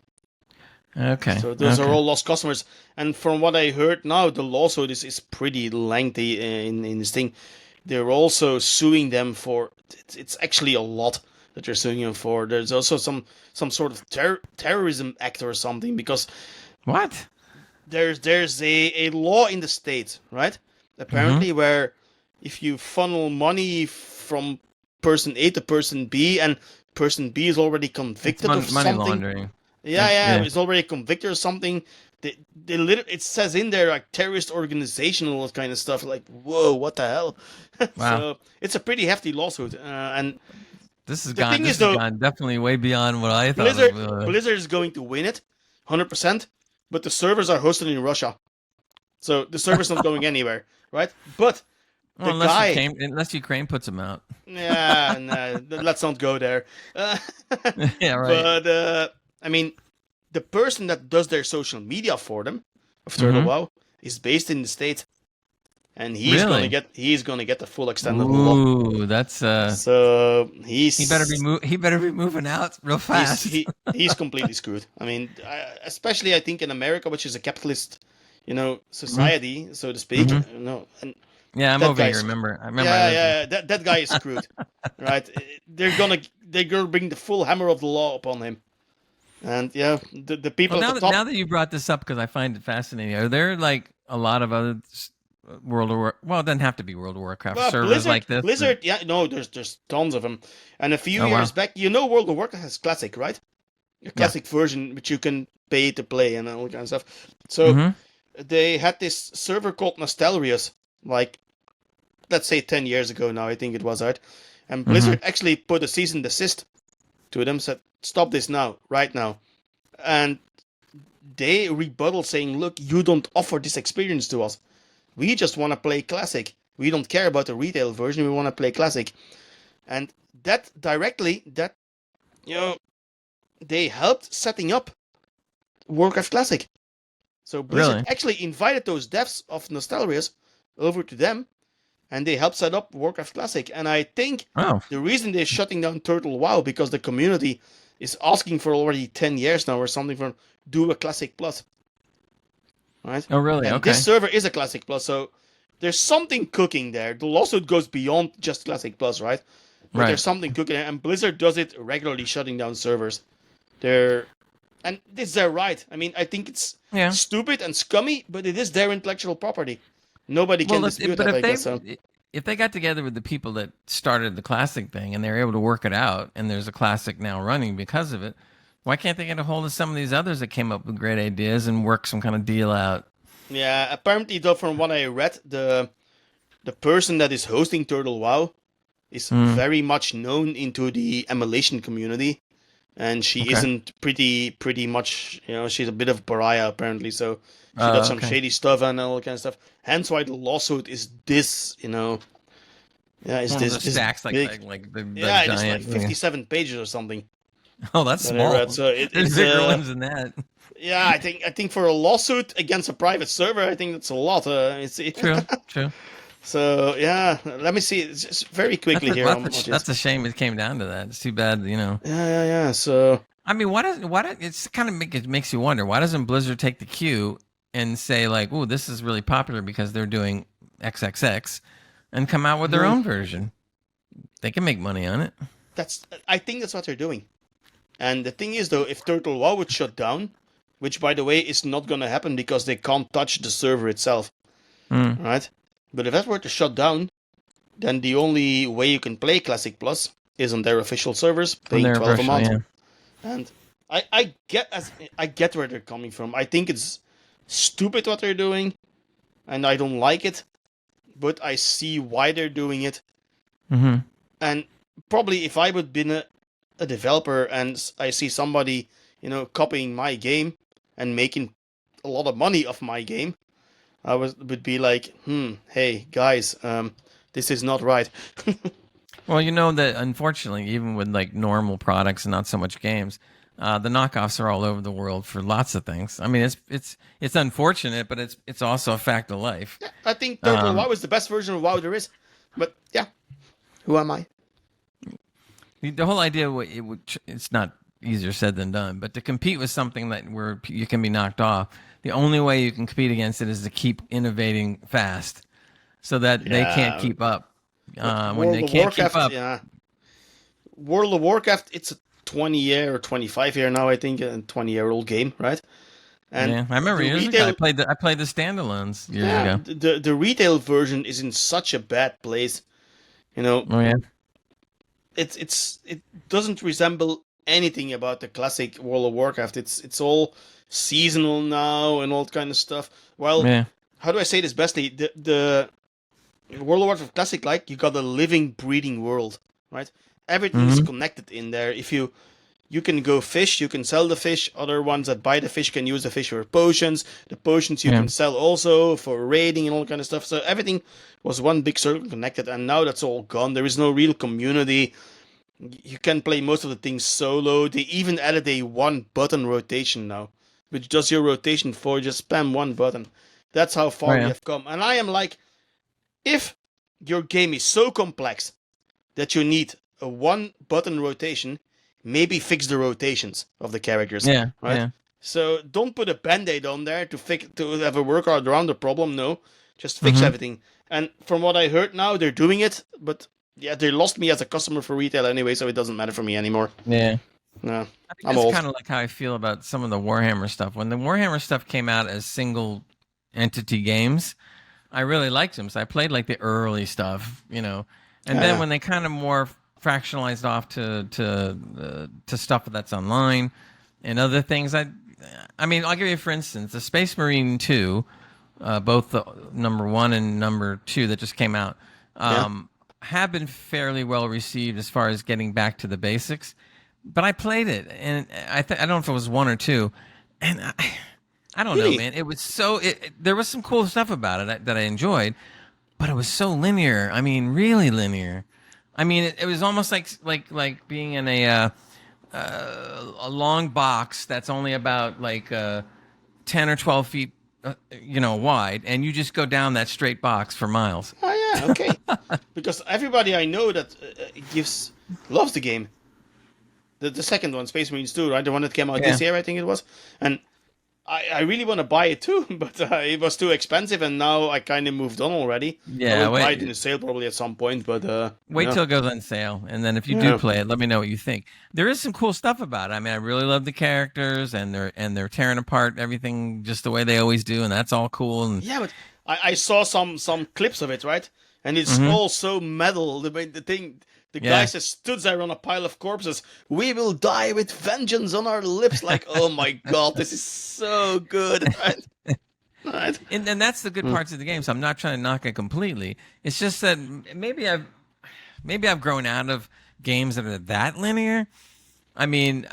Okay. So those okay. are all lost customers. And from what I heard now, the lawsuit is pretty lengthy in this thing. They're also suing them for. It's actually a lot that they're suing them for. There's also some sort of terrorism act or something, because What? there's a law in the state, right? Apparently, where if you funnel money from person A to person B, and person B is already convicted of Money something. laundering. Yeah, it's already convicted or something. They literally, it says in there like terrorist organization and all that kind of stuff. Like, whoa, what the hell? Wow. So it's a pretty hefty lawsuit. And This has the thing is, gone definitely way beyond what I thought. Blizzard is going to win it, 100%. But the servers are hosted in Russia, so the server's not going anywhere, right? But the unless Ukraine puts them out. Yeah, no, let's not go there. Yeah, right. But I mean, the person that does their social media for them of Turtle WoW is based in the States, and he's Really? gonna get the full extent of the law. Ooh, that's So he better be moving out real fast. He's completely screwed. I mean, especially I think in America, which is a capitalist, society, so to speak. And yeah, I'm over here. I remember. Yeah. That guy is screwed, right? They're gonna bring the full hammer of the law upon him, and yeah, the people at the top. Now that you brought this up, because I find it fascinating, are there like a lot of other World of War? Well, it doesn't have to be World of Warcraft servers like this. Blizzard, yeah, no, there's tons of them, and a few years back, World of Warcraft has classic, right? A classic version which you can pay to play and all kind of stuff. So they had this server called Nostalrius, like, let's say 10 years ago now, I think it was, right? And Blizzard actually put a cease and desist to them, said, stop this now, right now. And they rebutted saying, look, you don't offer this experience to us. We just want to play Classic. We don't care about the retail version, we want to play Classic. And that directly, they helped setting up Warcraft Classic. So Blizzard actually invited those devs of Nostalrius over to them, and they helped set up Warcraft Classic. And I think the reason they're shutting down Turtle WoW because the community is asking for already 10 years now or something for do a Classic Plus. Right? Oh, really? And okay. This server is a Classic Plus, so there's something cooking there. The lawsuit goes beyond just Classic Plus, right? But there's something cooking there, and Blizzard does it regularly, shutting down servers. And this is their right. I mean, I think it's stupid and scummy, but it is their intellectual property. Nobody can dispute that, I guess so. If they got together with the people that started the Classic thing and they're able to work it out, and there's a Classic now running because of it, why can't they get a hold of some of these others that came up with great ideas and work some kind of deal out? Yeah, apparently, though, from what I read, the person that is hosting Turtle WoW is very much known into the emulation community. And she isn't pretty much, she's a bit of pariah, apparently. So she does some shady stuff and all that kind of stuff. Hence why the lawsuit is this, Yeah, it's one this. Of the stacks like the giant, it's like 57 pages or something. Oh, that's small. So there's bigger ones than that. Yeah, I think for a lawsuit against a private server, I think that's a lot. True. So yeah, let me see. Just very quickly here. That's a shame it came down to that. It's too bad, Yeah. So I mean, it's kind of makes you wonder, why doesn't Blizzard take the cue and say like, "Ooh, this is really popular because they're doing XXX," and come out with their own version? They can make money on it. I think that's what they're doing. And the thing is, though, if Turtle WoW would shut down, which by the way is not going to happen because they can't touch the server itself, right? But if that were to shut down, then the only way you can play Classic Plus is on their official servers, paying $12 a month. Yeah. And I get where they're coming from. I think it's stupid what they're doing, and I don't like it, but I see why they're doing it. And probably if I would been a developer and I see somebody, copying my game and making a lot of money off my game, I would be like, hey guys, this is not right. Well, that unfortunately, even with like normal products and not so much games, the knockoffs are all over the world for lots of things. I mean, it's unfortunate, but it's also a fact of life. Yeah, I think Turtle WoW is the best version of WoW there is, but yeah, who am I? The whole idea, it's not easier said than done, but to compete with something where you can be knocked off, the only way you can compete against it is to keep innovating fast, so that they can't keep up. When they can't keep up, World of Warcraft, it's a 20-year or 25-year now, I think, a 20-year-old game, right? And I remember years ago, I played the standalones years ago. The retail version is in such a bad place, Oh yeah. It doesn't resemble anything about the classic World of Warcraft. It's all seasonal now and all kind of stuff. Well, Yeah. how do I say this bestly? The World of Warcraft Classic, like, you got a living, breathing world, right? Everything is connected in there. If you can go fish, you can sell the fish. Other ones that buy the fish can use the fish for potions. The potions you can sell also for raiding and all kind of stuff. So everything was one big circle connected, and now that's all gone. There is no real community. You can play most of the things solo. They even added a one-button rotation now, which does your rotation for just spam one button. That's how far we have come. And I am like, if your game is so complex that you need a one-button rotation, maybe fix the rotations of the characters. Yeah. Right? Yeah. So don't put a band-aid on there to have a workaround around the problem. No, just fix everything. And from what I heard now, they're doing it. But yeah, they lost me as a customer for retail anyway, so it doesn't matter for me anymore. Yeah. No, I think I'm that's old. kind of like how I feel about some of the Warhammer stuff. When the Warhammer stuff came out as single entity games, I really liked them. So I played like the early stuff, you know, and then when they kind of more fractionalized off to stuff that's online and other things, I mean, I'll give you for instance, the Space Marine 2, both the number 1 and number 2 that just came out, have been fairly well received as far as getting back to the basics. But I played it, and I don't know if it was 1 or 2, and I don't know, man. It was so there was some cool stuff about it that I enjoyed, but it was so linear. I mean, really linear. I mean, it was almost like being in a long box that's only about 10 or 12 feet, wide, and you just go down that straight box for miles. Oh yeah, okay. Because everybody I know that loves the game. The second one, Space Marines 2, right? The one that came out this year, I think it was. And I really want to buy it too, but it was too expensive, and now I kind of moved on already. Yeah, I will buy it in a sale probably at some point, but wait till it goes on sale, and then if you do play it, let me know what you think. There is some cool stuff about it. I mean, I really love the characters, and they're tearing apart everything just the way they always do, and that's all cool. And yeah, but I saw some clips of it, right? And it's all so metal. The guy just stood there on a pile of corpses. We will die with vengeance on our lips. Like, oh my god, this is so good. Right? Right. And that's the good parts of the game. So I'm not trying to knock it completely. It's just that maybe I've grown out of games that are that linear. I mean,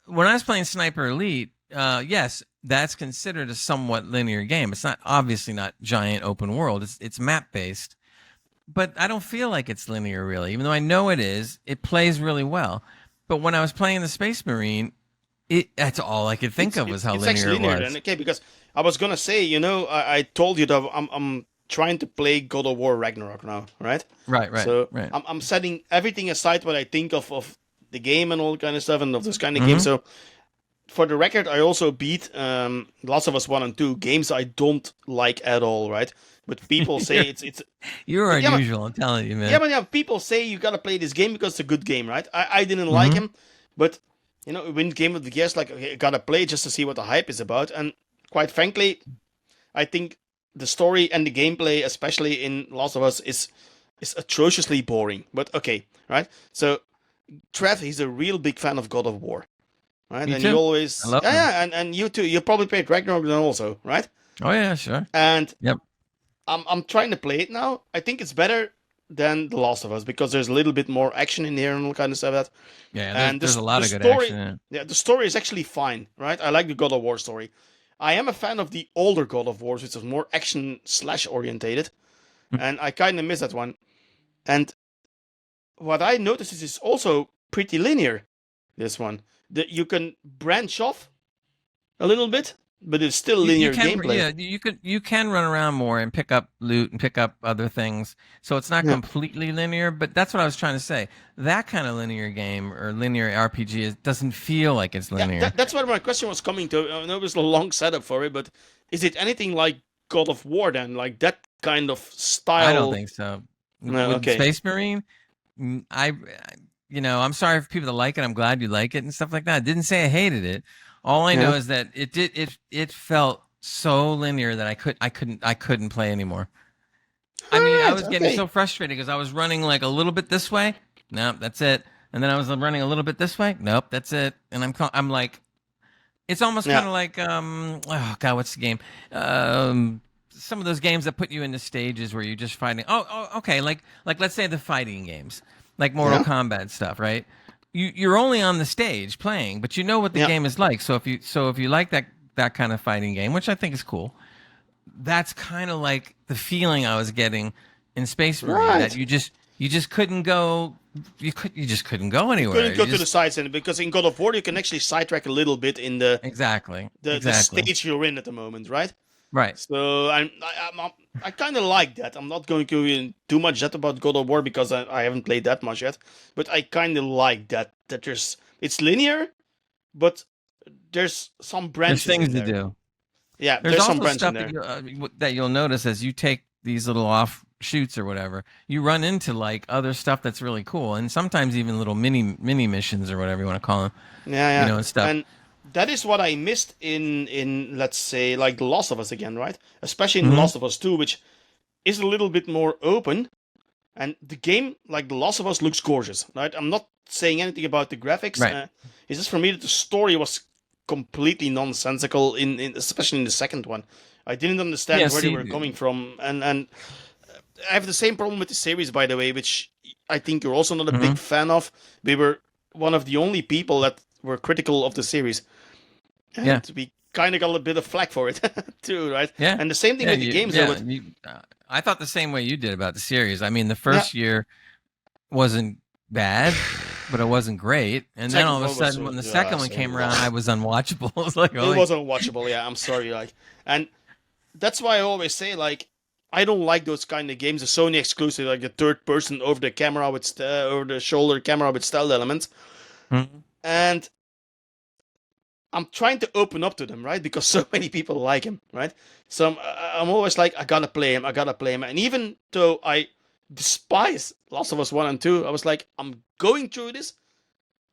when I was playing Sniper Elite, yes, that's considered a somewhat linear game. It's not obviously not giant open world. It's map based. But I don't feel like it's linear, really. Even though I know it is, it plays really well. But when I was playing the Space Marine, that's all I could think of was how linear it was. Then, okay, because I was gonna say, I told you that I'm trying to play God of War Ragnarok now, right? Right. So right. I'm setting everything aside what I think of the game and all kind of stuff and of this kind of game. So for the record, I also beat Last of Us 1 and 2, games I don't like at all, right? But people say it's You're unusual, I'm telling you, man. Yeah, people say you gotta play this game because it's a good game, right? I didn't like him, but win Game of the Year, like, okay, I gotta play just to see what the hype is about. And quite frankly, I think the story and the gameplay, especially in Last of Us, is atrociously boring. But okay, right? So Trev, he's a real big fan of God of War, right? Me and too. you always and you too. You probably played Ragnarok then also, right? Oh yeah, sure. And yep. I'm trying to play it now. I think it's better than The Last of Us because there's a little bit more action in here and all kind of stuff. Yeah, there's a lot of good story, action. Yeah, the story is actually fine, right? I like the God of War story. I am a fan of the older God of Wars, which is more action / orientated, and I kind of miss that one. And what I noticed is it's also pretty linear. This one, that you can branch off a little bit. But it's still linear gameplay. Yeah, you can run around more and pick up loot and pick up other things. So it's not completely linear, but that's what I was trying to say. That kind of linear game or linear RPG doesn't feel like it's linear. Yeah, that's where my question was coming to. I know it was a long setup for it, but is it anything like God of War then? Like that kind of style? I don't think so. No, With okay. Space Marine, I'm sorry for people that like it. I'm glad you like it and stuff like that. I didn't say I hated it. All I know is that it felt so linear that I couldn't play anymore. I mean, I was getting so frustrated because I was running like a little bit this way. No, that's it. and then I was running a little bit this way. Nope, that's it. And I'm like, it's almost kind of like oh god, what's the game? Some of those games that put you into stages where you're just fighting. Oh, okay, like let's say the fighting games, like Mortal Kombat stuff, right? You're only on the stage playing, but you know what the game is like. So if you like that kind of fighting game, which I think is cool, that's kind of like the feeling I was getting in Space Marine, that you just couldn't go. You just couldn't go anywhere. You couldn't go to the sides, because in God of War you can actually sidetrack a little bit in the the stage you're in at the moment, right? Right. So I kind of like that. I'm not going to too much that about God of War because I haven't played that much yet. But I kind of like that it's linear, but there's some branches. There's things in there. to do. Yeah, there's some also stuff that you'll notice as you take these little offshoots or whatever. You run into like other stuff that's really cool, and sometimes even little mini missions or whatever you want to call them. Yeah. And stuff. And that is what I missed in let's say like The Last of Us again, right? Especially in The Last of Us 2, which is a little bit more open. And the game, like The Last of Us, looks gorgeous, right? I'm not saying anything about the graphics. Right. It's just for me that the story was completely nonsensical, especially in the second one. I didn't understand where they were coming from. And I have the same problem with the series, by the way, which I think you're also not a big fan of. We were one of the only people that were critical of the series. And we kind of got a bit of flack for it, too, right? Yeah. And the same thing with the games. I thought the same way you did about the series. I mean, the first year wasn't bad, but it wasn't great. And then all of a sudden, when the second one came around, I was unwatchable. It was like, it was unwatchable. Yeah, I'm sorry. And that's why I always say, I don't like those kind of games, the Sony exclusive, like the third person over the camera with over the shoulder camera with stealth elements. Mm-hmm. And I'm trying to open up to them, right? Because so many people like him, right? So I'm always like, I gotta play him. And even though I despise Last of Us 1 and 2, I was like, I'm going through this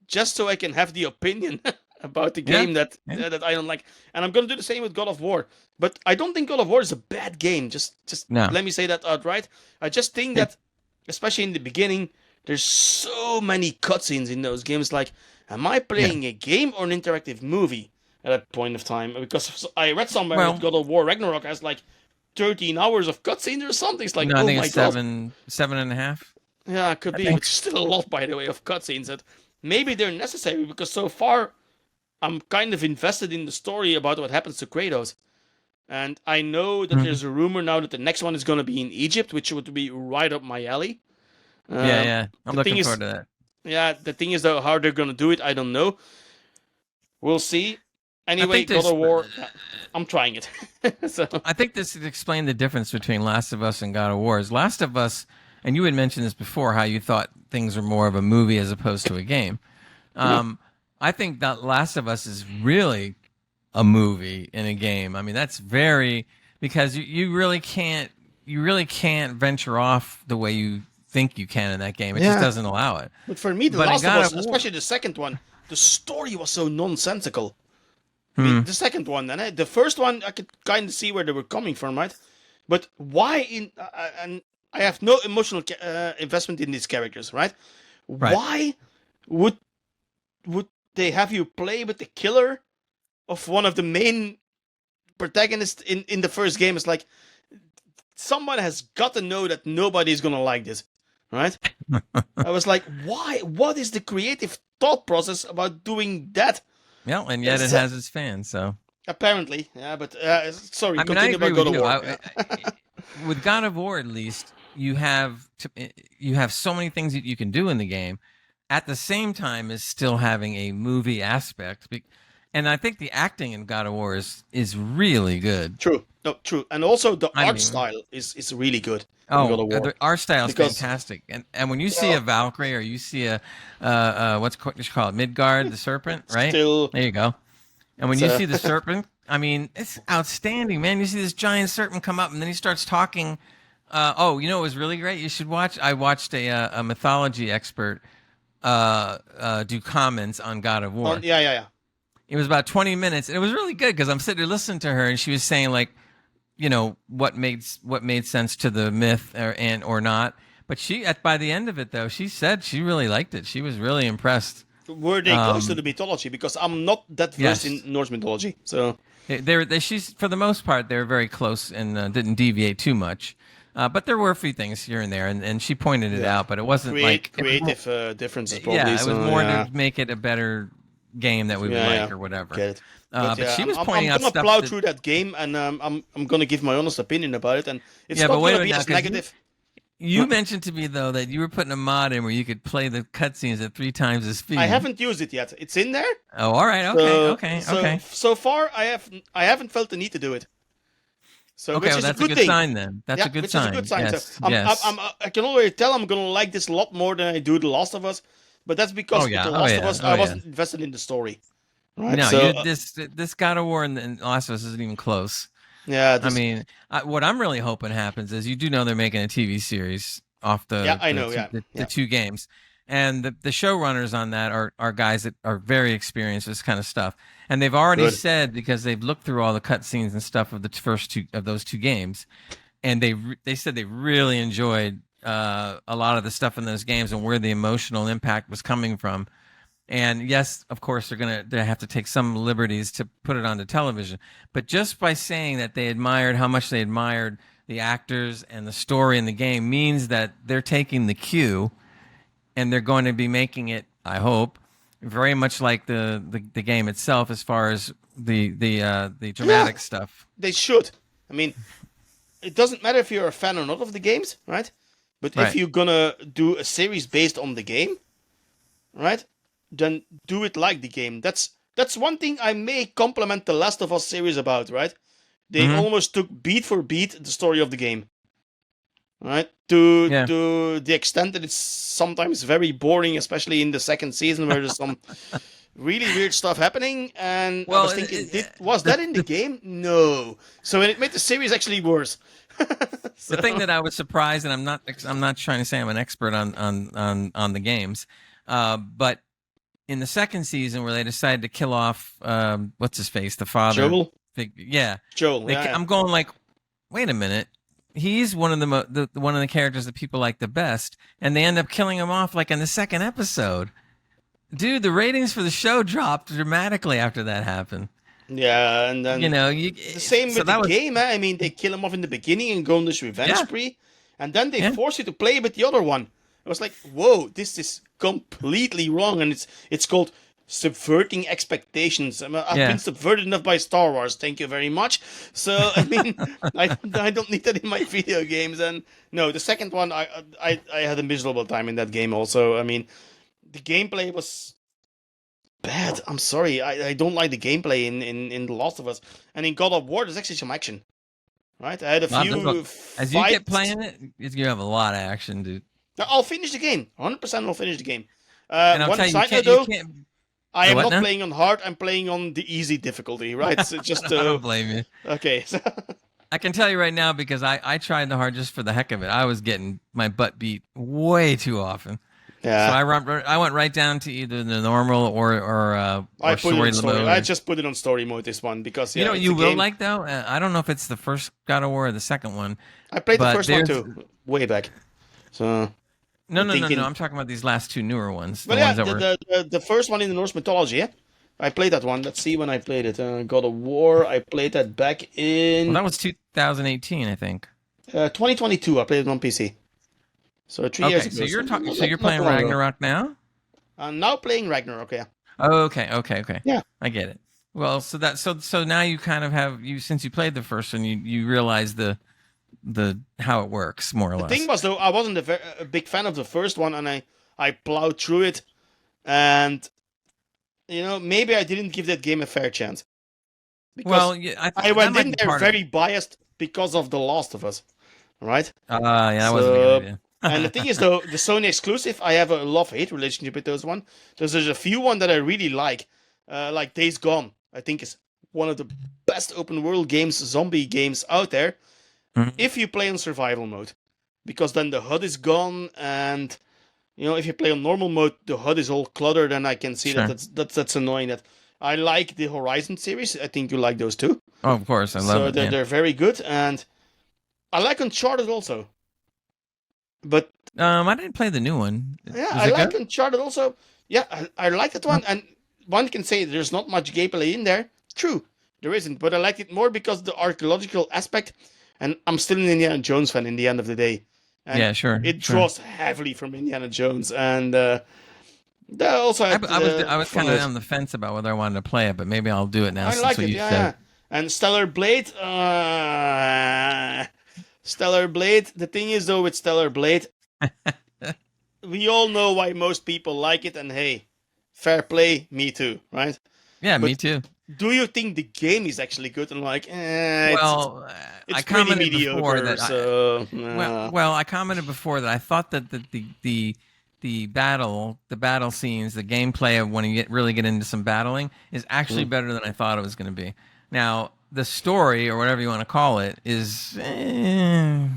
just so I can have the opinion about the game that I don't like. And I'm gonna do the same with God of War. But I don't think God of War is a bad game. Just let me say that outright. I just think that, especially in the beginning, there's so many cutscenes in those games. Like, am I playing a game or an interactive movie at that point of time? Because I read somewhere that God of War Ragnarok has 13 hours of cutscenes or something. It's like, I think it's 7.5. Yeah, it could be. But still a lot, by the way, of cutscenes that maybe they're necessary because so far I'm kind of invested in the story about what happens to Kratos. And I know that there's a rumor now that the next one is going to be in Egypt, which would be right up my alley. I'm looking forward to that. Yeah, the thing is, though, how they're going to do it, I don't know. We'll see. Anyway, God of War, I'm trying it. So I think this would explain the difference between Last of Us and God of War. Last of Us, and you had mentioned this before, how you thought things were more of a movie as opposed to a game. I think that Last of Us is really a movie in a game. I mean, that's because you really can't venture off the way you think you can in that game. It just doesn't allow it. But for me, the Last of Us, especially the second one, the story was so nonsensical. I mean, the second one, the first one, I could kind of see where they were coming from, right? But why and I have no emotional investment in these characters, right? Why would they have you play with the killer of one of the main protagonists in the first game? It's like, someone has got to know that nobody's gonna like this, right? I was like, why? What is the creative thought process about doing that? Yeah, and yet it has its fans, so. Apparently, yeah, but sorry, I continue about God of War. With God of War, at least, you have so many things that you can do in the game, at the same time as still having a movie aspect. And I think the acting in God of War is really good. True. No, true. And also the art style is really good. The art style is fantastic. And when you see a Valkyrie or you see a what's it called, Midgard, the serpent, right? There you go. And when you see the serpent, I mean, it's outstanding, man. You see this giant serpent come up, and then he starts talking. You know, it was really great. You should watch. I watched a mythology expert do comments on God of War. Yeah. It was about 20 minutes, and it was really good because I'm sitting there listening to her, and she was saying, like, you know, what made sense to the myth or not. But by the end of it, though, she said she really liked it. She was really impressed. Were they close to the mythology? Because I'm not that versed Yes. in Norse mythology, so She's for the most part, they were very close and didn't deviate too much. But there were a few things here and there, and she pointed it out. But it wasn't creative differences. Probably. Yeah, it was so, more to make it a better game that we would like or whatever. Get it. But she was pointing out I'm stuff. gonna plow through that game, and I'm gonna give my honest opinion about it, and it's not but wait gonna a be minute as now, 'cause negative. You mentioned to me though that you were putting a mod in where you could play the cutscenes at 3 times the speed. I haven't used it yet. It's in there. Oh, all right. Okay. Okay. So far, I haven't felt the need to do it. So, Okay, which is that's a good thing. sign then. That's a good which sign. Is a good sign. Yes. So Yes. I can already tell I'm gonna like this a lot more than I do The Last of Us, but that's because with The Last of Us, I wasn't invested in the story. Right? No, so, this God of War and Last of Us isn't even close. Yeah. I mean, what I'm really hoping happens is you do know they're making a TV series off the the 2 games, and the showrunners on that are guys that are very experienced with this kind of stuff, and they've already said, because they've looked through all the cutscenes and stuff of the first 2 of those 2 games, and they said they really enjoyed a lot of the stuff in those games and where the emotional impact was coming from. And yes, of course, they have to take some liberties to put it onto television. But just by saying that how much they admired the actors and the story in the game means that they're taking the cue, and they're going to be making it, I hope, very much like the game itself, as far as the dramatic stuff. They should. I mean, it doesn't matter if you're a fan or not of the games, right? But if you're gonna do a series based on the game, right? Then do it like the game. That's one thing I may compliment the Last of Us series about, right? They almost took beat for beat the story of the game, right? To the extent that it's sometimes very boring, especially in the second season where there's some really weird stuff happening. And I was thinking, was that in the game? No. So it made the series actually worse. The thing that I was surprised, and I'm not trying to say I'm an expert on the games, but in the second season where they decided to kill off what's his face, the father, Joel. Joel. I'm going like, wait a minute, he's one of the characters that people like the best, and they end up killing him off like in the second episode. Dude, the ratings for the show dropped dramatically after that happened. Yeah, and then the same with the game. I mean, they kill him off in the beginning and go on this revenge spree, and then they force you to play with the other one. I was like, whoa, this is completely wrong, and it's called subverting expectations. I've been subverted enough by Star Wars, thank you very much. So, I mean, I don't need that in my video games. And no, the second one, I had a miserable time in that game also. I mean, the gameplay was bad. I'm sorry, I don't like the gameplay in The Last of Us. And in God of War, there's actually some action. Right? I had a few as you get playing it, you have a lot of action, dude. I'll finish the game. 100% I'll finish the game. And I'll tell you, I am not playing on hard. I'm playing on the easy difficulty, right? So just I don't blame you. Okay. I can tell you right now, because I tried the hard just for the heck of it. I was getting my butt beat way too often. Yeah. So I went right down to either the normal or story mode. I just put it on story mode, this one, because you know what you will like though. I don't know if it's the first God of War or the second one. I played the first one too, way back. So. No. I'm talking about these last 2 newer ones. But the first one in the Norse mythology, yeah? I played that one. Let's see when I played it. God of War, I played that back in... Well, that was 2018, I think. 2022, I played it on PC. So 3 years ago. So you're playing Ragnarok now? I'm now playing Ragnarok, yeah. Oh, okay. Yeah. I get it. Well, so now you kind of have, since you played the first one, you realize the how it works, more or less. The thing was, though, I wasn't a big fan of the first one, and I plowed through it, and maybe I didn't give that game a fair chance. Because I went in there very biased because of The Last of Us, right? That wasn't a good idea. And the thing is, though, the Sony exclusive, I have a love-hate relationship with those one. There's a few one that I really like Days Gone. I think is one of the best open-world games, zombie games out there. If you play on survival mode, because then the HUD is gone, and if you play on normal mode, the HUD is all cluttered, and I can see that's annoying. That I like the Horizon series. I think you like those too. Oh, of course, I love it. So they're very good, and I like Uncharted also. But I didn't play the new one. Yeah, Is I it like good? Uncharted also. Yeah, I like that one. And one can say there's not much gameplay in there. True, there isn't. But I liked it more because the archaeological aspect. And I'm still an Indiana Jones fan in the end of the day. And Yeah, sure, it sure. draws heavily from Indiana Jones. And that also had I was fun kind of with. on the fence about whether I wanted to play it, but maybe I'll do it now I since like what it, you yeah, said. yeah. And Stellar Blade. The thing is, though, with Stellar Blade, we all know why most people like it, and hey, fair play, me too, right? Yeah, me But too. do you think the game is actually good? And like, Well, I it's pretty commented before mediocre. that So I commented before that I thought that the battle scenes, the gameplay of when you really get into some battling is actually better than I thought it was going to be. Now, the story or whatever you want to call it is, it's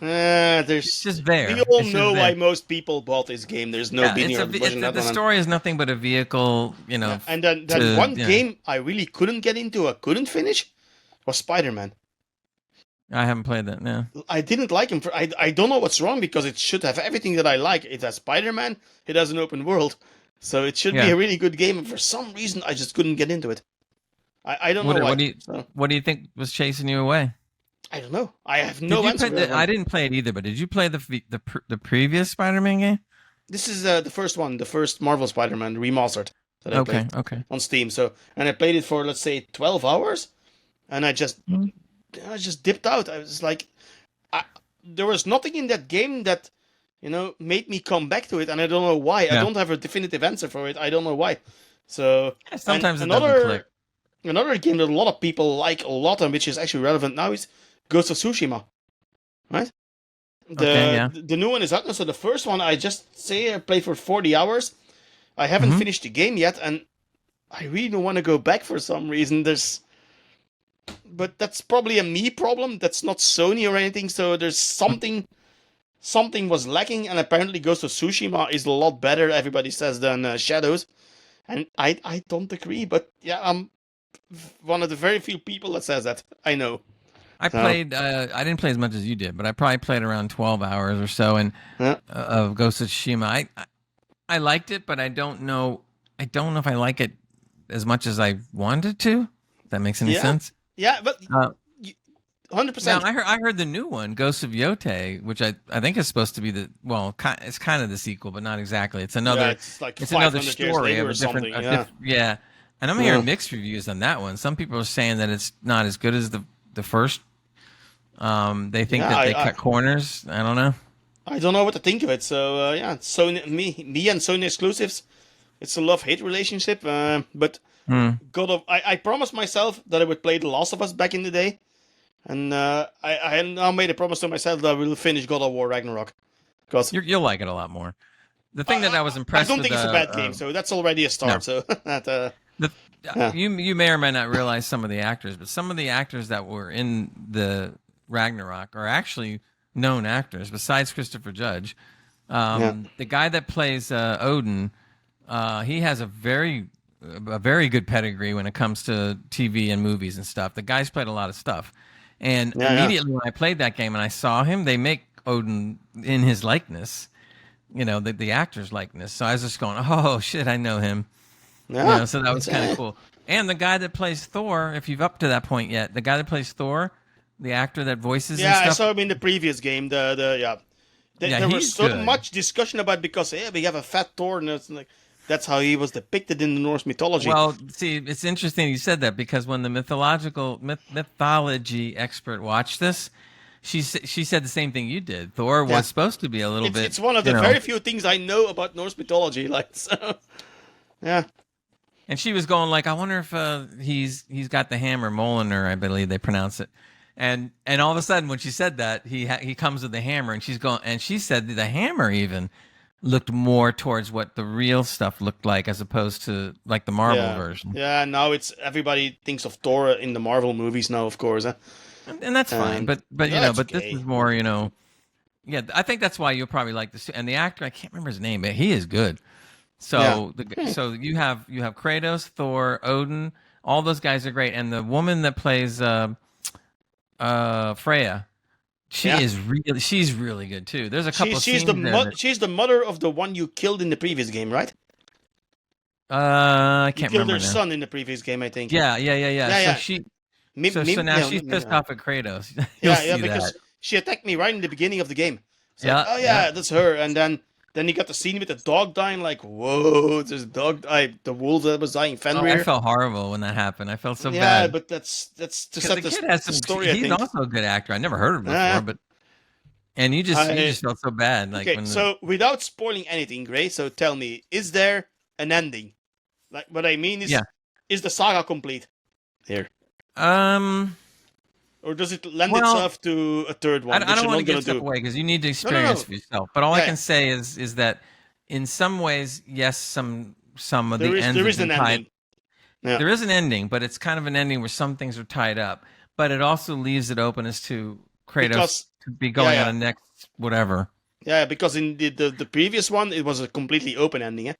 there's just we there. all It's just know why there. most people bought this game. There's no Yeah, beating or pushing that the one. story is nothing but a vehicle, Yeah, and then to one game I really couldn't get into, I couldn't finish, was Spider-Man. I haven't played that. No. I didn't like him. I don't know what's wrong because it should have everything that I like. It has Spider-Man. It has an open world, so it should be Yeah. a really good game. And for some reason, I just couldn't get into it. I don't know why. So, What do you think was chasing you away? I don't know. I have Did no you answer play for that I one. didn't play it either, but did you play the previous Spider-Man game? This is the first one, the first Marvel Spider-Man remastered that I Okay, played okay. on Steam. So, and I played it for, let's say, 12 hours, and Mhm. I just dipped out. I was like, there was nothing in that game that made me come back to it, and I don't know why. I Yeah. don't have a definitive answer for it. I don't know why. So, Yeah, and sometimes it doesn't click. another game that a lot of people like a lot, and which is actually relevant now, is Ghost of Tsushima, right? Okay, yeah. The new one is out now. So the first one, I just say I played for 40 hours. I haven't Hmm. finished the game yet, and I really don't want to go back for some reason. But that's probably a me problem. That's not Sony or anything. So there's something was lacking, and apparently Ghost of Tsushima is a lot better. Everybody says than Shadows, and I don't agree. But yeah, I'm one of the very few people that says that. I know. I So played. I didn't play as much as you did, but I probably played around 12 hours or so, and yeah, of Ghost of Tsushima. I liked it, but I don't know. I don't know if I like it as much as I wanted to. If that makes any yeah, sense. yeah. But Uh, hundred Now percent. I heard the new one, Ghost of Yote, which I think is supposed to be it's kind of the sequel, but not exactly. Yeah, it's like It's another 500 years story later of or something. Yeah. yeah. And I'm Yeah. hearing mixed reviews on that one. Some people are saying that it's not as good as the first. They think Yeah, that they I cut corners. I don't know. I don't know what to think of it. So yeah, Sony, me and Sony exclusives. It's a love-hate relationship. But Hmm. I promised myself that I would play The Last of Us back in the day, and I now made a promise to myself that I will finish God of War Ragnarok. Because You'll like it a lot more. The thing that I was I impressed don't with, think it's a bad game, so that's already a no. start. So that The, yeah. you may or may not realize some of the actors, but some of the actors that were in the Ragnarok are actually known actors besides Christopher Judge. Yeah. The guy that plays Odin, he has a very good pedigree when it comes to TV and movies and stuff. The guy's played a lot of stuff, and Yeah, yeah. immediately when I played that game and I saw him, they make Odin in his likeness, the actor's likeness. So I was just going, oh shit, I know him. Yeah. So that was kind of cool. And the guy that plays Thor, if you've up to that point yet, the guy that plays Thor, the actor that voices and Yeah, I stuff. saw him in the previous game. Yeah. Yeah, There was he's so good. much discussion about because we have a fat Thor, and it's like that's how he was depicted in the Norse mythology. Well, see, it's interesting you said that because when the mythology expert watched this, she said the same thing you did. Thor was Yeah. supposed to be a little bit. It's one of the very few things I know about Norse mythology. Like, so, yeah, And she was going like, I wonder if he's got the hammer, Molinar, I believe they pronounce it. And all of a sudden, when she said that, he comes with the hammer, and she said that the hammer even looked more towards what the real stuff looked like, as opposed to like the Marvel yeah, version. yeah. Now it's everybody thinks of Thor in the Marvel movies now, of course. And that's fine. But that's but this okay. is more, yeah. I think that's why you'll probably like this. And the actor, I can't remember his name, but he is good. So so you have Kratos, Thor, Odin, all those guys are great, and the woman that plays Freya, She's really good too. There's a couple of She's scenes there. she's the mother of the one you killed in the previous game, right? I You can't killed remember her now. son in the previous game, I think. Yeah. Yeah. So now she's pissed off at Kratos. You'll see because that. she attacked me right in the beginning of the game. It's like, Yeah, oh yeah. yeah, that's her. And then you got the scene with the dog dying. Like, whoa, there's the wolf that was dying. Oh, I Fenrir. felt horrible when that happened. I felt so Yeah, bad. but that's to 'Cause set the kid has the some. story. I He's think. also a good actor. I never heard of him Yeah. before, but and you just felt so bad. Like Okay, when so without spoiling anything, Gray. So tell me, is there an ending? Like what I mean is, Yeah. is the saga complete here, or does it lend Well, itself to a third one? I don't want to give to stuff do. away because you need to experience for yourself. But all I Yeah. can say is that in some ways, yes, some of There the is ends there have is been an tied. ending. Yeah. There is an ending, but it's kind of an ending where some things are tied up. But it also leaves it open as to Kratos Because- to be going yeah. on a next whatever. Yeah, because in the previous one, it was a completely open ending. Eh?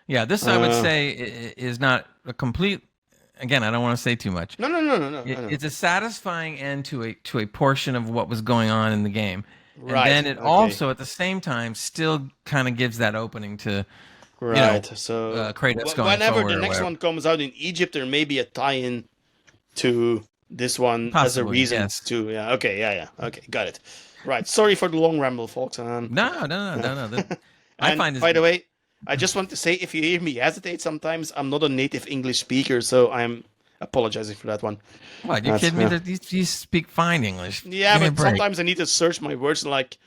Yeah, this I would say is not a complete. Again, I don't want to say too much. No. I know. It's a satisfying end to a portion of what was going on in the game, Right, and then it okay. also at the same time still kind of gives that opening to Right. So Kratos going whenever forward the or next whatever. one comes out in Egypt, there may be a tie-in to this one as a Possibly, reason yes. to. Yeah. Okay. Yeah. Okay. Got it. Right. Sorry for the long ramble, folks. No. I And find this. by the way, I just want to say, if you hear me hesitate sometimes, I'm not a native English speaker, so I'm apologizing for that one. What, you That's- kidding me? yeah. That you speak fine English. Yeah, Give me a but break. sometimes I need to search my words, like,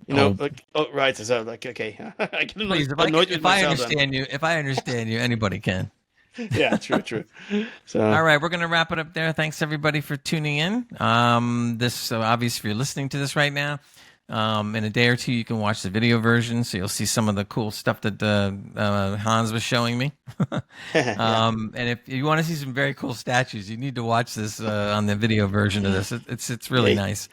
you know, Oh. like, oh, right, so like, okay, I get Please, annoyed with if I myself then. understand you, anybody can. Yeah, true. So, All right, we're going to wrap it up there. Thanks everybody for tuning in. Obviously, if you're listening to this right now, in a day or two, you can watch the video version, so you'll see some of the cool stuff that Hans was showing me. And if you want to see some very cool statues, you need to watch this on the video version of this. It's really nice.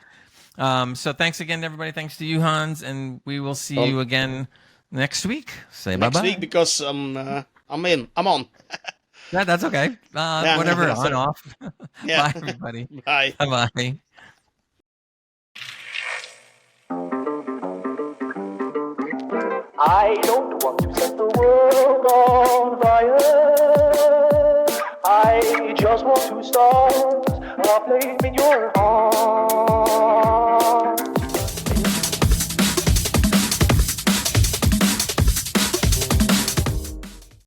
So thanks again, everybody. Thanks to you, Hans, and we will see you again next week. Say bye bye. next week, because I'm on. Yeah, that's okay. Whatever, so- on off. Yeah. Bye, everybody. Bye. Bye. I don't want to set the world on fire. I just want to start a flame in your heart.